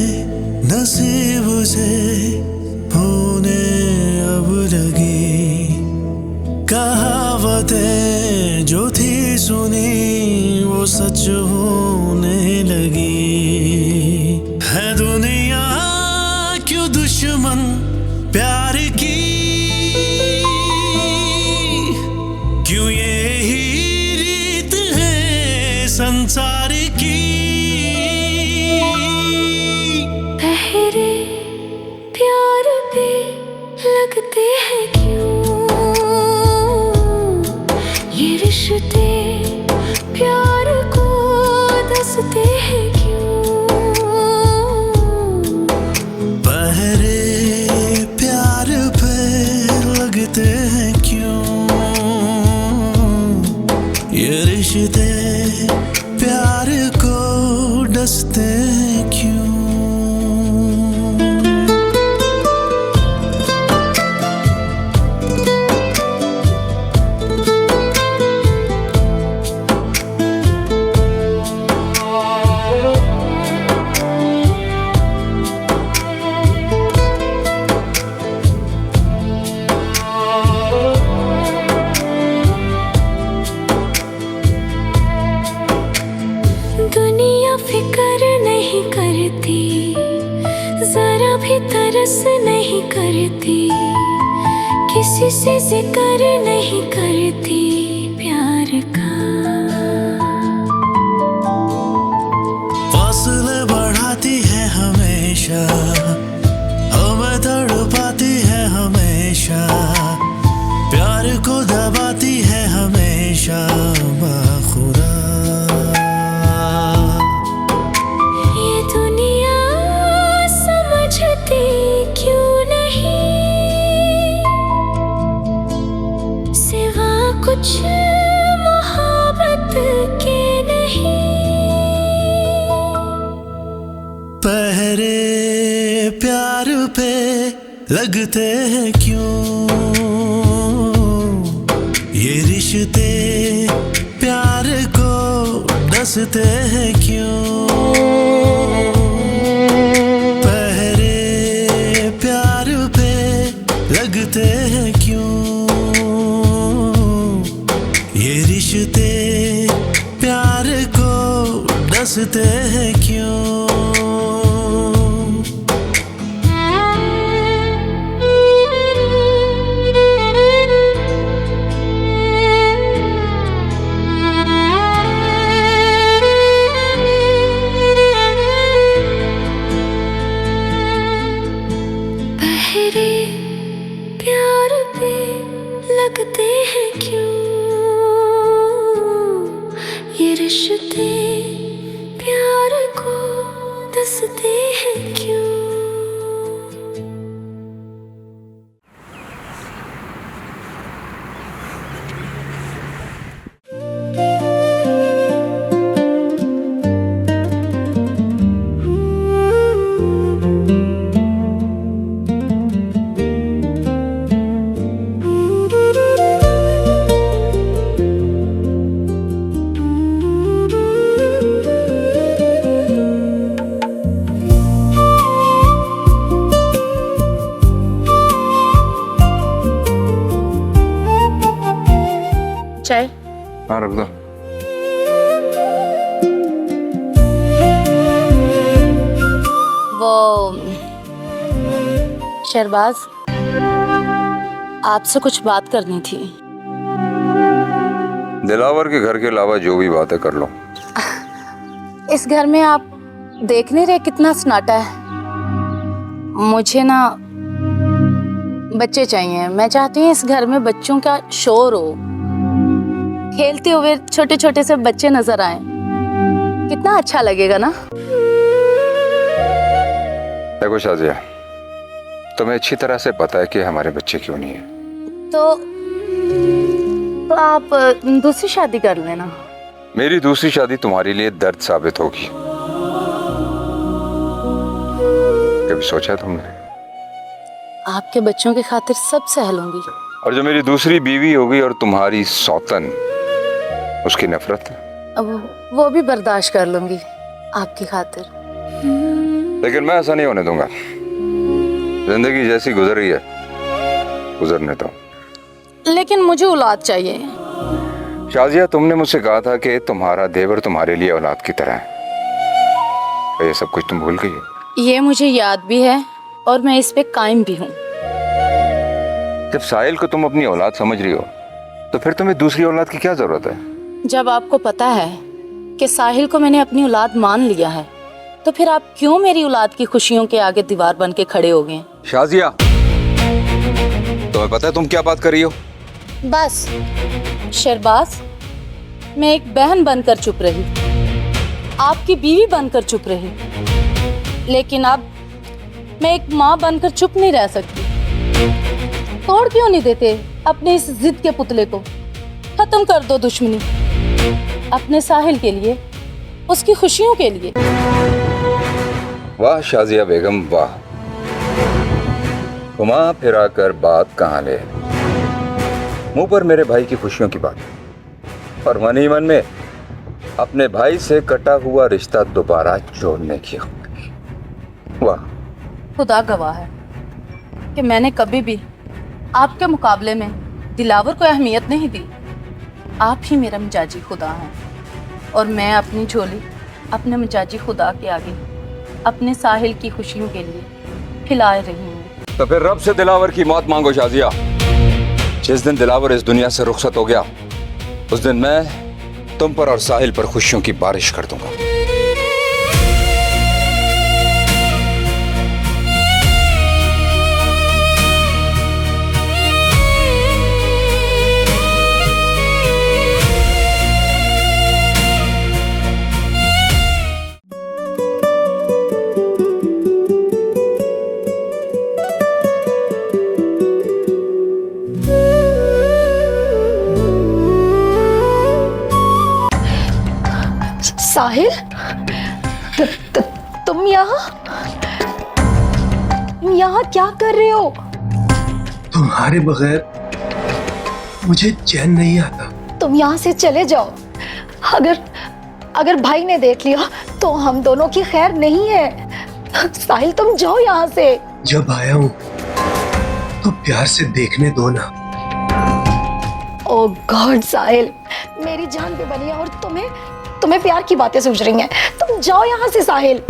नसीब से होने अब लगी, कहावतें जो थी सुनी वो सच होने लगी। है दुनिया क्यों दुश्मन प्यार की, क्यों ये ही रीत है संसार की। पहरे प्यार पे लगते हैं क्यों ये रिश्ते, प्यार को दसते हैं क्यों। पहरे प्यार पे लगते हैं क्यों ये रिश्ते, प्यार को डसते हैं क्यों। दुनिया फिक्र नहीं करती, जरा भी तरस नहीं करती, किसी से जिक्र नहीं करती प्यार का। फासले बढ़ाती है हमेशा, हमें तड़पाती है हमेशा, प्यार को दबाती है हमेशा बाखुदा। ये दुनिया समझती क्यों नहीं, सिवा कुछ मोहब्बत के नहीं। पहरे प्यार पे लगते हैं क्यों ये रिश्ते, प्यार को डसते हैं क्यों। पहरे प्यार पे लगते हैं क्यों ये रिश्ते, प्यार को डसते हैं क्यों। चाय। हाँ रख दो। वो शहरबाज, आपसे कुछ बात करनी थी। दिलावर के घर के अलावा जो भी बातें कर लो। इस घर में आप देख नहीं रहे कितना सन्नाटा है। मुझे ना बच्चे चाहिए। मैं चाहती हूँ इस घर में बच्चों का शोर हो, खेलते हुए छोटे छोटे से बच्चे नजर आए। कितना अच्छा लगेगा ना। देखो शाजिया, तुम्हें अच्छी तरह से पता है कि हमारे बच्चे क्यों नहीं है। तो आप दूसरी शादी कर लेना। मेरी दूसरी शादी तुम्हारे लिए दर्द साबित होगी। कभी सोचा है तुमने? आपके बच्चों की खातिर सब सह लूंगी। और जो मेरी दूसरी बीवी होगी और तुम्हारी सौतन, उसकी नफरत, अब वो भी बर्दाश्त कर लूंगी आपकी खातिर। लेकिन मैं ऐसा नहीं होने दूंगा। जिंदगी जैसी गुजर रही है गुजरने दो। लेकिन मुझे औलाद चाहिए। शाजिया, तुमने मुझसे कहा था कि तुम्हारा देवर तुम्हारे लिए औलाद की तरह है। ये सब कुछ तुम भूल गई हो? ये मुझे याद भी है और मैं इस पे कायम भी हूँ। जब साहिल को तुम अपनी औलाद समझ रही हो तो फिर तुम्हें दूसरी औलाद की क्या जरूरत है? जब आपको पता है कि साहिल को मैंने अपनी औलाद मान लिया है, तो फिर आप क्यों मेरी औलाद की खुशियों के आगे दीवार बन के खड़े हो गए? शाजिया, तुम्हें पता है तुम क्या बात कर रही हो? बस शहरबाज, मैं एक बहन बनकर चुप रही, आपकी बीवी बनकर चुप रही, लेकिन अब मैं एक माँ बनकर चुप नहीं रह सकती। तोड़ क्यों नहीं देते अपने इस जिद के पुतले को? खत्म कर दो दुश्मनी, अपने साहिल के लिए, उसकी खुशियों के लिए। वाह शाजिया बेगम वाह, घुमा फिरा कर बात कहाँ ले। मुंह पर मेरे भाई की खुशियों की बात, और मन ही मन में अपने भाई से कटा हुआ रिश्ता दोबारा जोड़ने की। वाह। खुदा गवाह है कि मैंने कभी भी आपके मुकाबले में दिलावर को अहमियत नहीं दी। आप ही मेरा मिजाजी खुदा हैं और मैं अपनी झोली अपने मिजाजी खुदा के आगे अपने साहिल की खुशियों के लिए खिलाए रही हूँ। तो फिर रब से दिलावर की मौत मांगो शाजिया। जिस दिन दिलावर इस दुनिया से रुखसत हो गया, उस दिन मैं तुम पर और साहिल पर खुशियों की बारिश कर दूंगा। साहिल, तुम यहाँ क्या कर रहे हो? तुम्हारे बगैर मुझे चैन नहीं आता। तुम यहाँ से चले जाओ। अगर भाई ने देख लिया तो हम दोनों की खैर नहीं है। साहिल, तुम जाओ यहाँ से। जब आया हूँ तो प्यार से देखने दो ना। ओह गॉड साहिल, मेरी जान पे बनी है और तुम्हें प्यार की बातें सूझ रही हैं। तुम जाओ यहाँ से साहिल।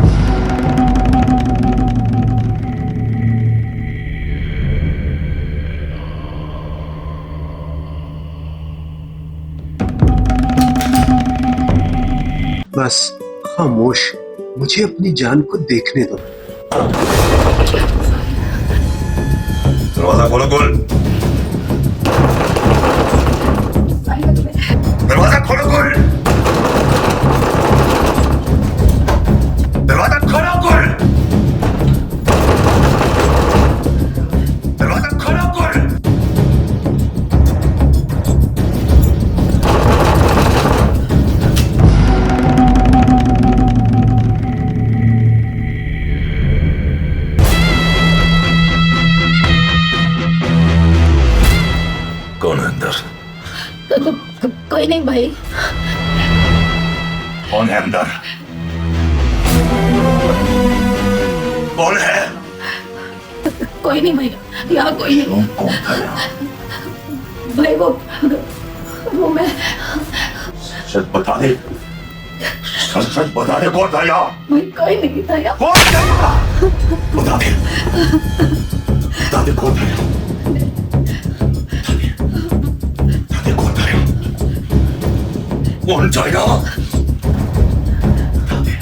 बस खामोश, मुझे अपनी जान को देखने दो। दरवाजा खोलो खोल। दरवाजा खोलो खोल। दरवाजा खोलो खोल। दरवाजा खोलो खोल। कौन है अंदर? कोई नहीं भाई। कौन है अंदर? कौन है? कोई नहीं भैया, यहाँ कोई नहीं। कौन था यहाँ? भाई वो वो मैं सच बता दे, सच सच बता दे, कौन था यहाँ? कोई नहीं था यहाँ। कौन था? बता दे, बता दे कौन था यहाँ? बता दे कौन था यहाँ? कौन था यहाँ? बता दे।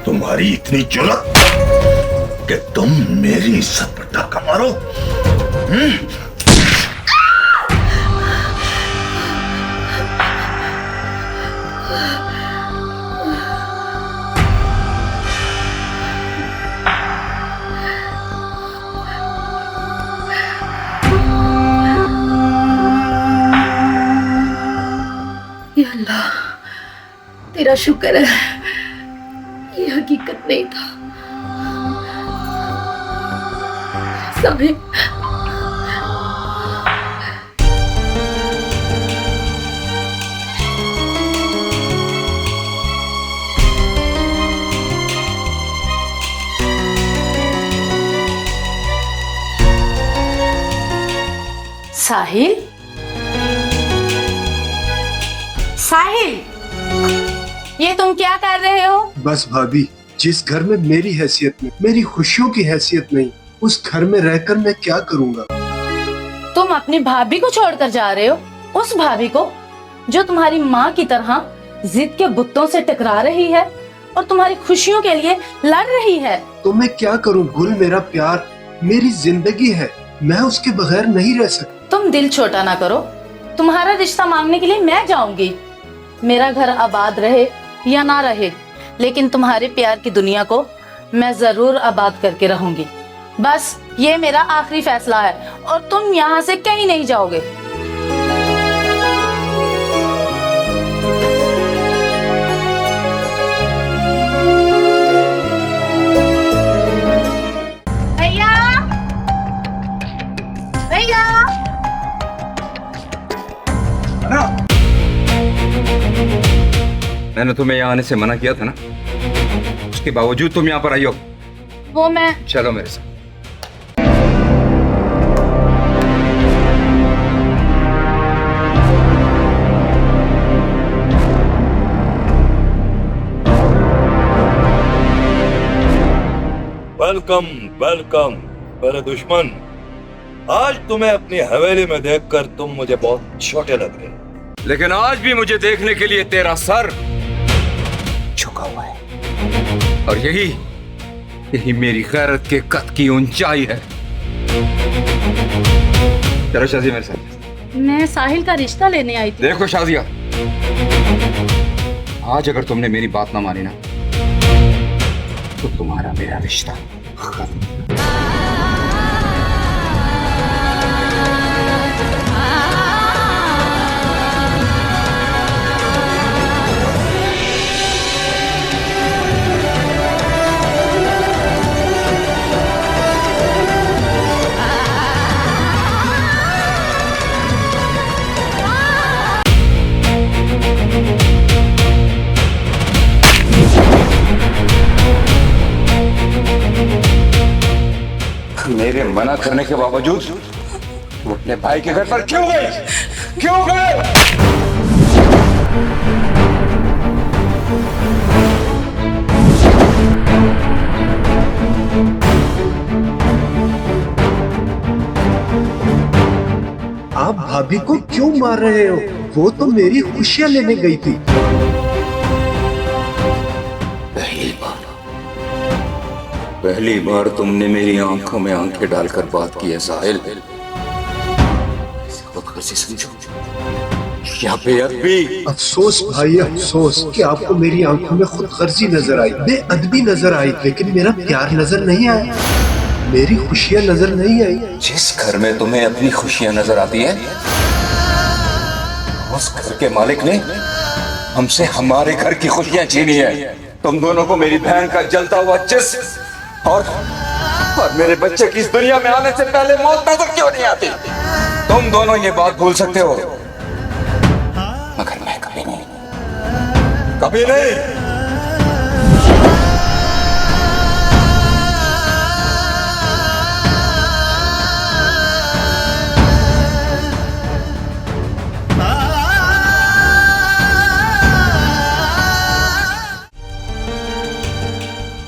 तुम्हारी इतनी जुर्रत कि तुम मेरी इज्जत पर डाका मारो? या अल्लाह, तेरा शुक्र है ये हकीकत नहीं था। साहिल, साहिल, साहिल, ये तुम क्या कर रहे हो? बस भाभी, जिस घर में मेरी हैसियत में, मेरी खुशियों की हैसियत नहीं, उस घर में रहकर मैं क्या करूँगा? तुम अपनी भाभी को छोड़कर जा रहे हो? उस भाभी को जो तुम्हारी माँ की तरह जिद के बुत्तों से टकरा रही है और तुम्हारी खुशियों के लिए लड़ रही है। तो मैं क्या करूँ? गुल मेरा प्यार, मेरी जिंदगी है, मैं उसके बगैर नहीं रह सकता। तुम दिल छोटा ना करो, तुम्हारा रिश्ता मांगने के लिए मैं जाऊंगी। मेरा घर आबाद रहे या ना रहे, लेकिन तुम्हारे प्यार की दुनिया को मैं जरूर आबाद करके रहूंगी। बस ये मेरा आखिरी फैसला है और तुम यहाँ से कहीं नहीं जाओगे। भैया, भैया, मैंने तुम्हें यहाँ आने से मना किया था ना, उसके बावजूद तुम यहाँ पर आई हो। वो मैं चलो मेरे साथ। वेलकम वेलकम मेरे दुश्मन। आज तुम्हें अपनी हवेली में देखकर तुम मुझे बहुत छोटे लग रहे हो, लेकिन आज भी मुझे देखने के लिए तेरा सर झुका हुआ है, और यही मेरी गैरत के कद की ऊंचाई है। चलो शाजिया मेरे साथ। मैं साहिल का रिश्ता लेने आई थी। देखो शाजिया, आज अगर तुमने मेरी बात ना मानी ना, तो तुम्हारा मेरा रिश्ता खत्म। मेरे मना करने के बावजूद तुम अपने भाई के घर पर क्यों गई? क्यों गए? आप भाभी को क्यों मार रहे हो? वो तो मेरी खुशियां लेने गई थी। पहली बार तुमने मेरी आंखों में आंखें डालकर बात की है साहिल। इसे समझो, क्या बेअदबी। अफसोस भाई अफसोस कि आपको मेरी आंखों में खुद गर्जी नजर आई, बेअदबी नजर आई, लेकिन मेरा प्यार नजर नहीं आया, मेरी खुशियां नजर नहीं आई। जिस घर में तुम्हें अपनी खुशियां नजर आती है, उस घर के मालिक ने हमसे हमारे घर की खुशियां छीनी है। तुम दोनों को मेरी बहन का जलता हुआ जिस्म और मेरे बच्चे की इस दुनिया में आने से पहले मौत नजर क्यों नहीं आती? तुम दोनों ये बात भूल सकते हो कभी नहीं।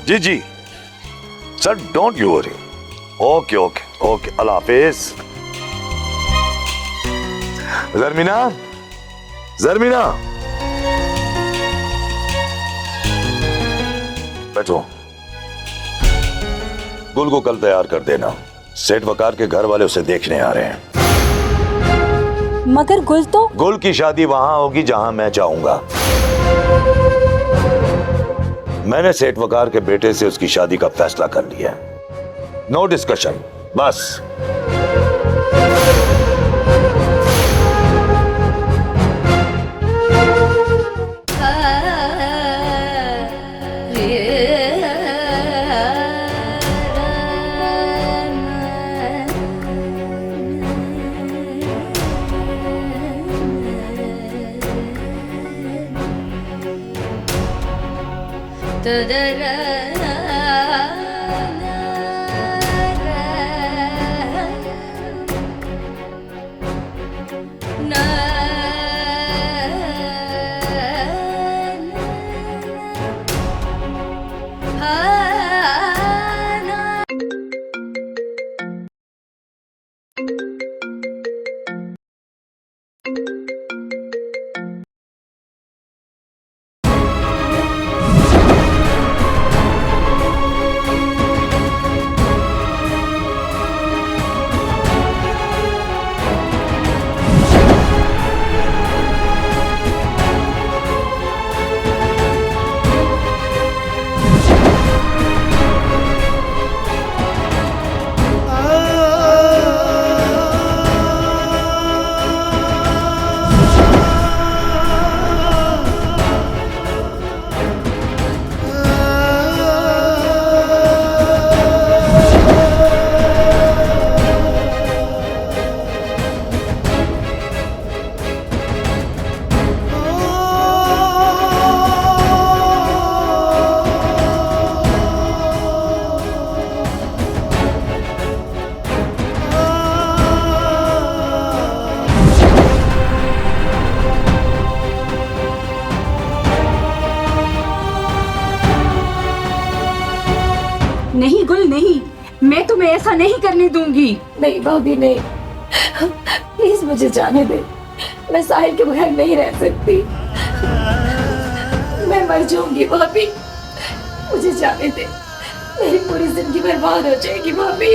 जी जी sir, don't you worry. Okay okay okay, अल्लाह हाफिज। जरमीना, जरमीना बैठो। गुल को कल तैयार कर देना, सेठ वकार के घर वाले उसे देखने आ रहे हैं। मगर गुल की शादी वहां होगी जहां मैं चाहूंगा। मैंने सेठ वकार के बेटे से उसकी शादी का फैसला कर लिया। नो डिस्कशन, बस। नहीं गुल, नहीं, मैं तुम्हें ऐसा नहीं करने दूंगी। नहीं भाभी नहीं, प्लीज मुझे जाने दे। मैं साहिल के बगैर नहीं रह सकती। मैं मर जाऊंगी भाभी, मुझे जाने दे। मेरी पूरी जिंदगी बर्बाद हो जाएगी भाभी।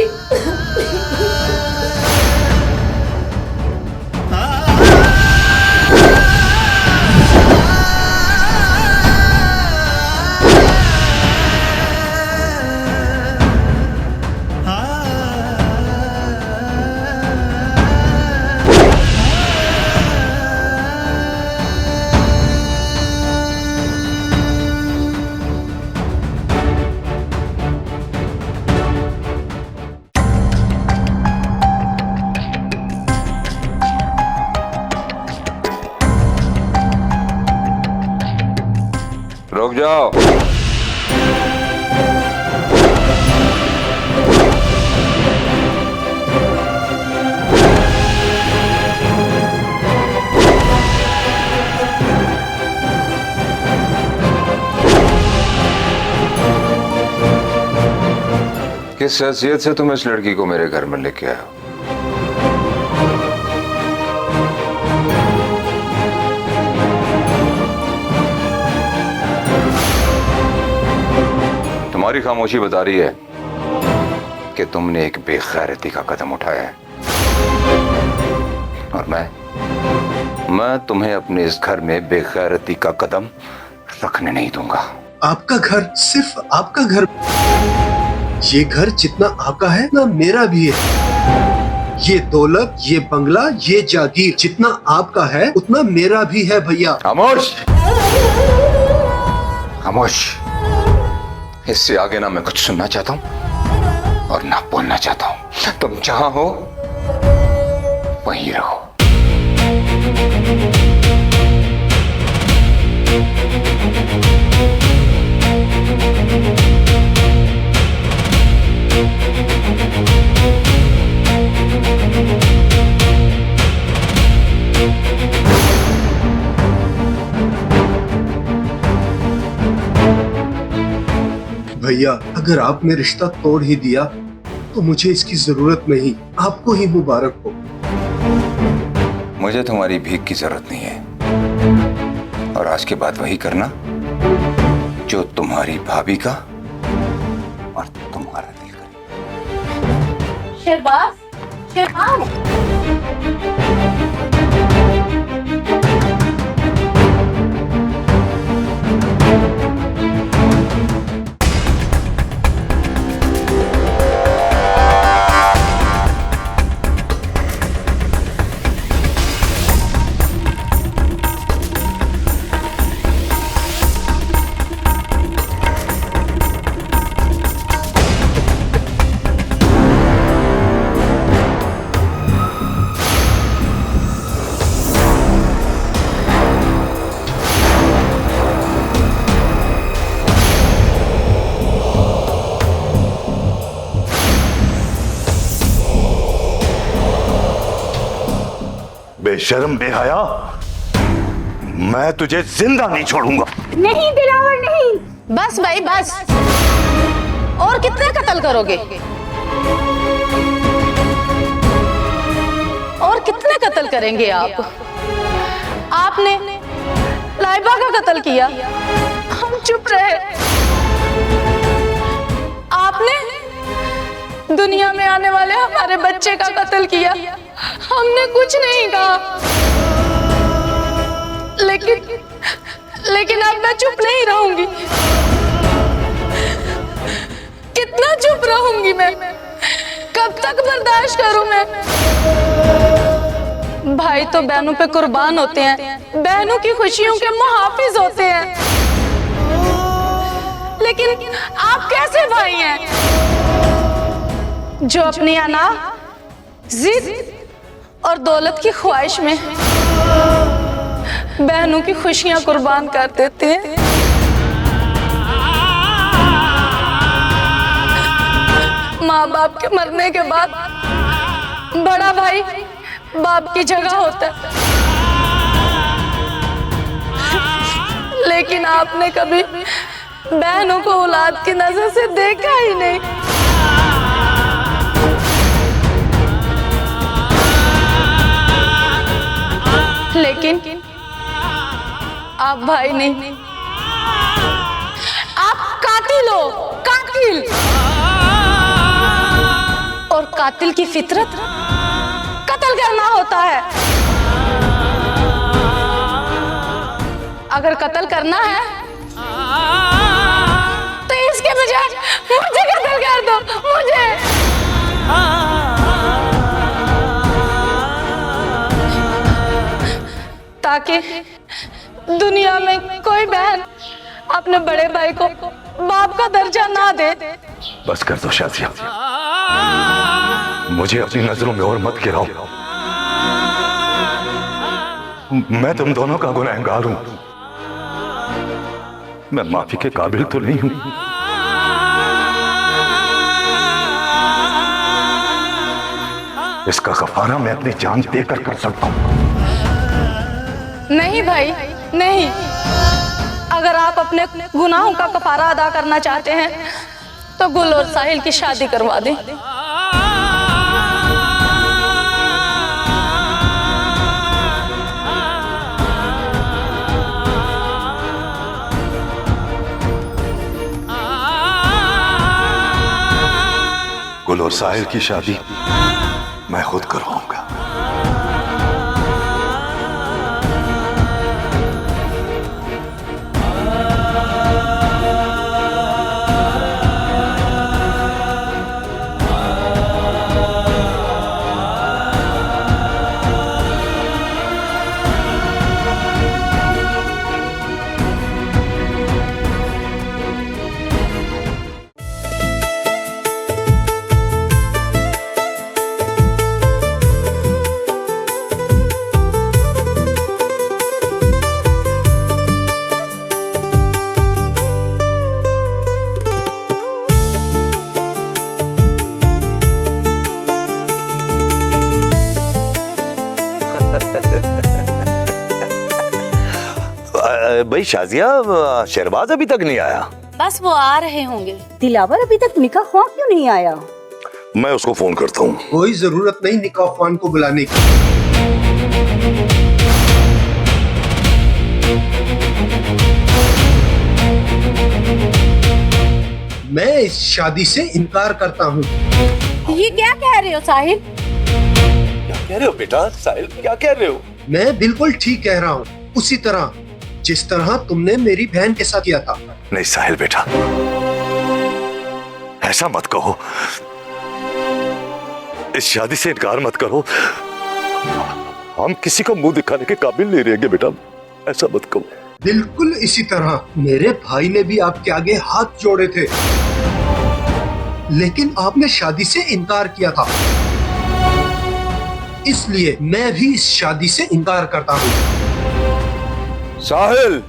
रुक जाओ। किस हैसियत से तुम इस लड़की को मेरे घर में लेके आए हो? तुम्हारी खामोशी बता रही है कि तुमने एक बेगैरती का कदम उठाया है, और मैं तुम्हें अपने इस घर में बेगैरती का कदम रखने नहीं दूंगा। आपका घर सिर्फ आपका घर, ये घर जितना आपका है ना मेरा भी है। ये दौलत, ये बंगला, ये जागीर जितना आपका है उतना मेरा भी है भैया। खामोश, खामोश। इससे आगे ना मैं कुछ सुनना चाहता हूं और ना बोलना चाहता हूं। तुम जहां हो वहीं रहो। भैया, अगर आपने रिश्ता तोड़ ही दिया तो मुझे इसकी जरूरत नहीं, आपको ही मुबारक हो। मुझे तुम्हारी भीख की जरूरत नहीं है, और आज के बाद वही करना जो तुम्हारी भाभी का और तुम्हारा दिल करे। शहबाज, शहबाज। बेशर्म बेहया, मैं तुझे जिंदा नहीं छोड़ूंगा। नहीं दिलावर नहीं। बस भाई बस, और कितने कत्ल करोगे? और कितने कत्ल करेंगे आप? आपने लाइबा का कत्ल किया, हम चुप रहे। आपने दुनिया में आने वाले हमारे बच्चे का कत्ल किया, हमने कुछ नहीं कहा। लेकिन अब मैं चुप नहीं रहूंगी। कितना चुप रहूंगी मैं? कब तक बर्दाश्त करूं मैं? भाई तो बहनों पे कुर्बान होते हैं, बहनों की खुशियों के मुहाफिज होते हैं। लेकिन आप कैसे भाई हैं जो अपनी अना, जिद और दौलत की ख्वाहिश में बहनों की खुशियां कुर्बान कर देते हैं? माँ बाप के मरने के बाद बड़ा भाई बाप की जगह होता है, लेकिन आपने कभी बहनों को औलाद की नजर से देखा ही नहीं। लेकिन आप भाई नहीं, आप कातिल हो, कातिल। और कातिल की फितरत कत्ल करना होता है। अगर कत्ल करना है तो इसके बजाय मुझे कत्ल कर दो, मुझे। ताकि दुनिया में कोई बहन अपने बड़े भाई को बाप का दर्जा ना दे। बस कर दो शाजिया, मुझे अपनी नजरों में और मत गिराओ। मैं तुम दोनों का गुनहगार हूं, मैं माफी के काबिल तो नहीं हूं। इसका कफारा मैं अपनी जान देकर कर सकता हूं। नहीं भाई नहीं, अगर आप अपने गुनाहों का कफारा अदा करना चाहते हैं तो गुल और साहिल की शादी करवा दें। गुल और साहिल की शादी मैं खुद करवाऊंगा। भाई शाजिया, शहरबाज अभी तक नहीं आया। बस वो आ रहे होंगे। दिलावर अभी तक निकाह ख्वाह क्यों नहीं आया? मैं उसको फोन करता हूँ। कोई जरूरत नहीं निकाह ख्वान को बुलाने की। मैं इस शादी से इनकार करता हूँ। ये क्या कह रहे हो साहिल? क्या कह रहे हो बेटा? साहिल क्या कह रहे हो? मैं बिल्कुल ठीक कह रहा हूँ, उसी तरह जिस तरह तुमने मेरी बहन के साथ किया था। नहीं साहिल बेटा, ऐसा मत कहो। इस शादी से इनकार मत करो। हम किसी को मुंह दिखाने के काबिल नहीं रहेंगे बेटा, ऐसा मत कहो। बिल्कुल इसी तरह मेरे भाई ने भी आपके आगे हाथ जोड़े थे, लेकिन आपने शादी से इनकार किया था। इसलिए मैं भी इस शादी से इनकार करता हूँ। साहिल,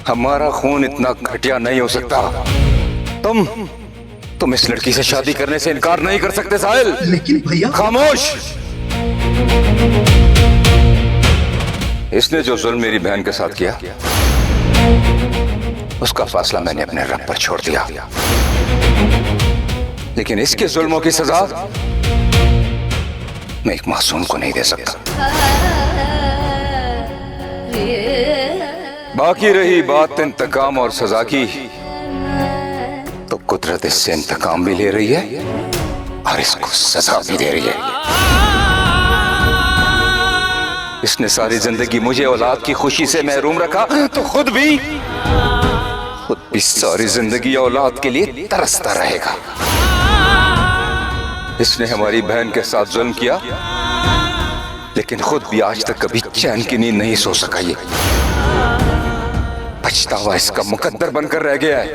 हमारा खून इतना घटिया नहीं हो सकता। तुम इस लड़की से शादी करने से इनकार नहीं कर सकते साहिल। लेकिन भैया, खामोश। इसने जो जुल्म मेरी बहन के साथ किया, उसका फैसला मैंने अपने रब पर छोड़ दिया, लेकिन इसके जुल्मों की सजा मैं एक मासूम को नहीं दे सकता। बाकी रही बात इंतकाम और सजा की, तो कुदरत इससे इंतकाम भी ले रही है और इसको सजा भी दे रही है। इसने सारी जिंदगी मुझे औलाद की खुशी से महरूम रखा, तो खुद भी सारी जिंदगी औलाद के लिए तरसता रहेगा। इसने हमारी बहन के साथ जुल्म किया, लेकिन खुद भी आज तक कभी चैन की नींद नहीं सो सका। ये पछतावा इसका मुकद्दर बनकर रह गया है।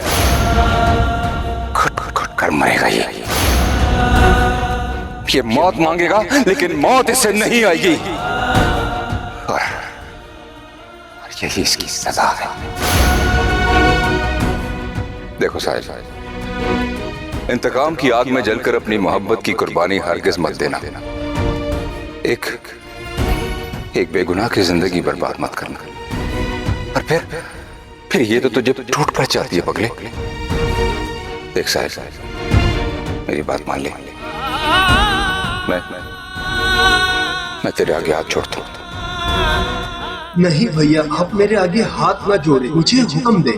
घुट घुट कर मरेगा ये मौत मांगेगा, लेकिन मौत इसे नहीं आएगी, और यही इसकी सजा है। देखो साहिल, इंतकाम की आग में जलकर अपनी मोहब्बत की कुर्बानी हरगिज मत देना। एक बेगुनाह की जिंदगी बर्बाद मत करना। और फिर ये तो तुझे टूट पड़ जाती है पगले। देख साहिल, मेरी बात मान ले। मैं तेरे आगे हाथ छोड़ता हूं। नहीं भैया, आप मेरे आगे हाथ ना जोड़े, मुझे हुक्म दे।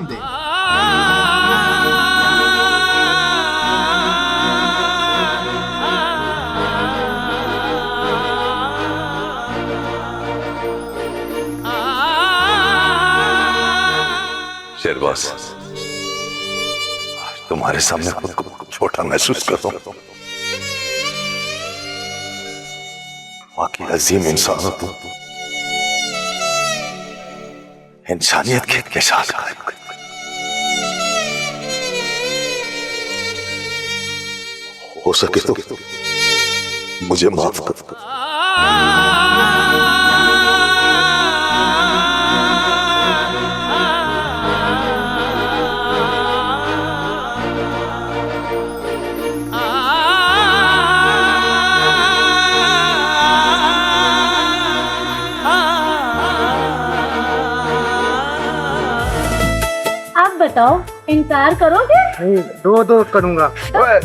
शेरबाज, तुम्हारे सामने खुद को छोटा महसूस करता हूं। बाकी अजीम इंसान हो तुम, इंसानियत के साथ हो सके तो मुझे माफ कर। बताओ, इनकार करोगे? नहीं, दो करूंगा। बस।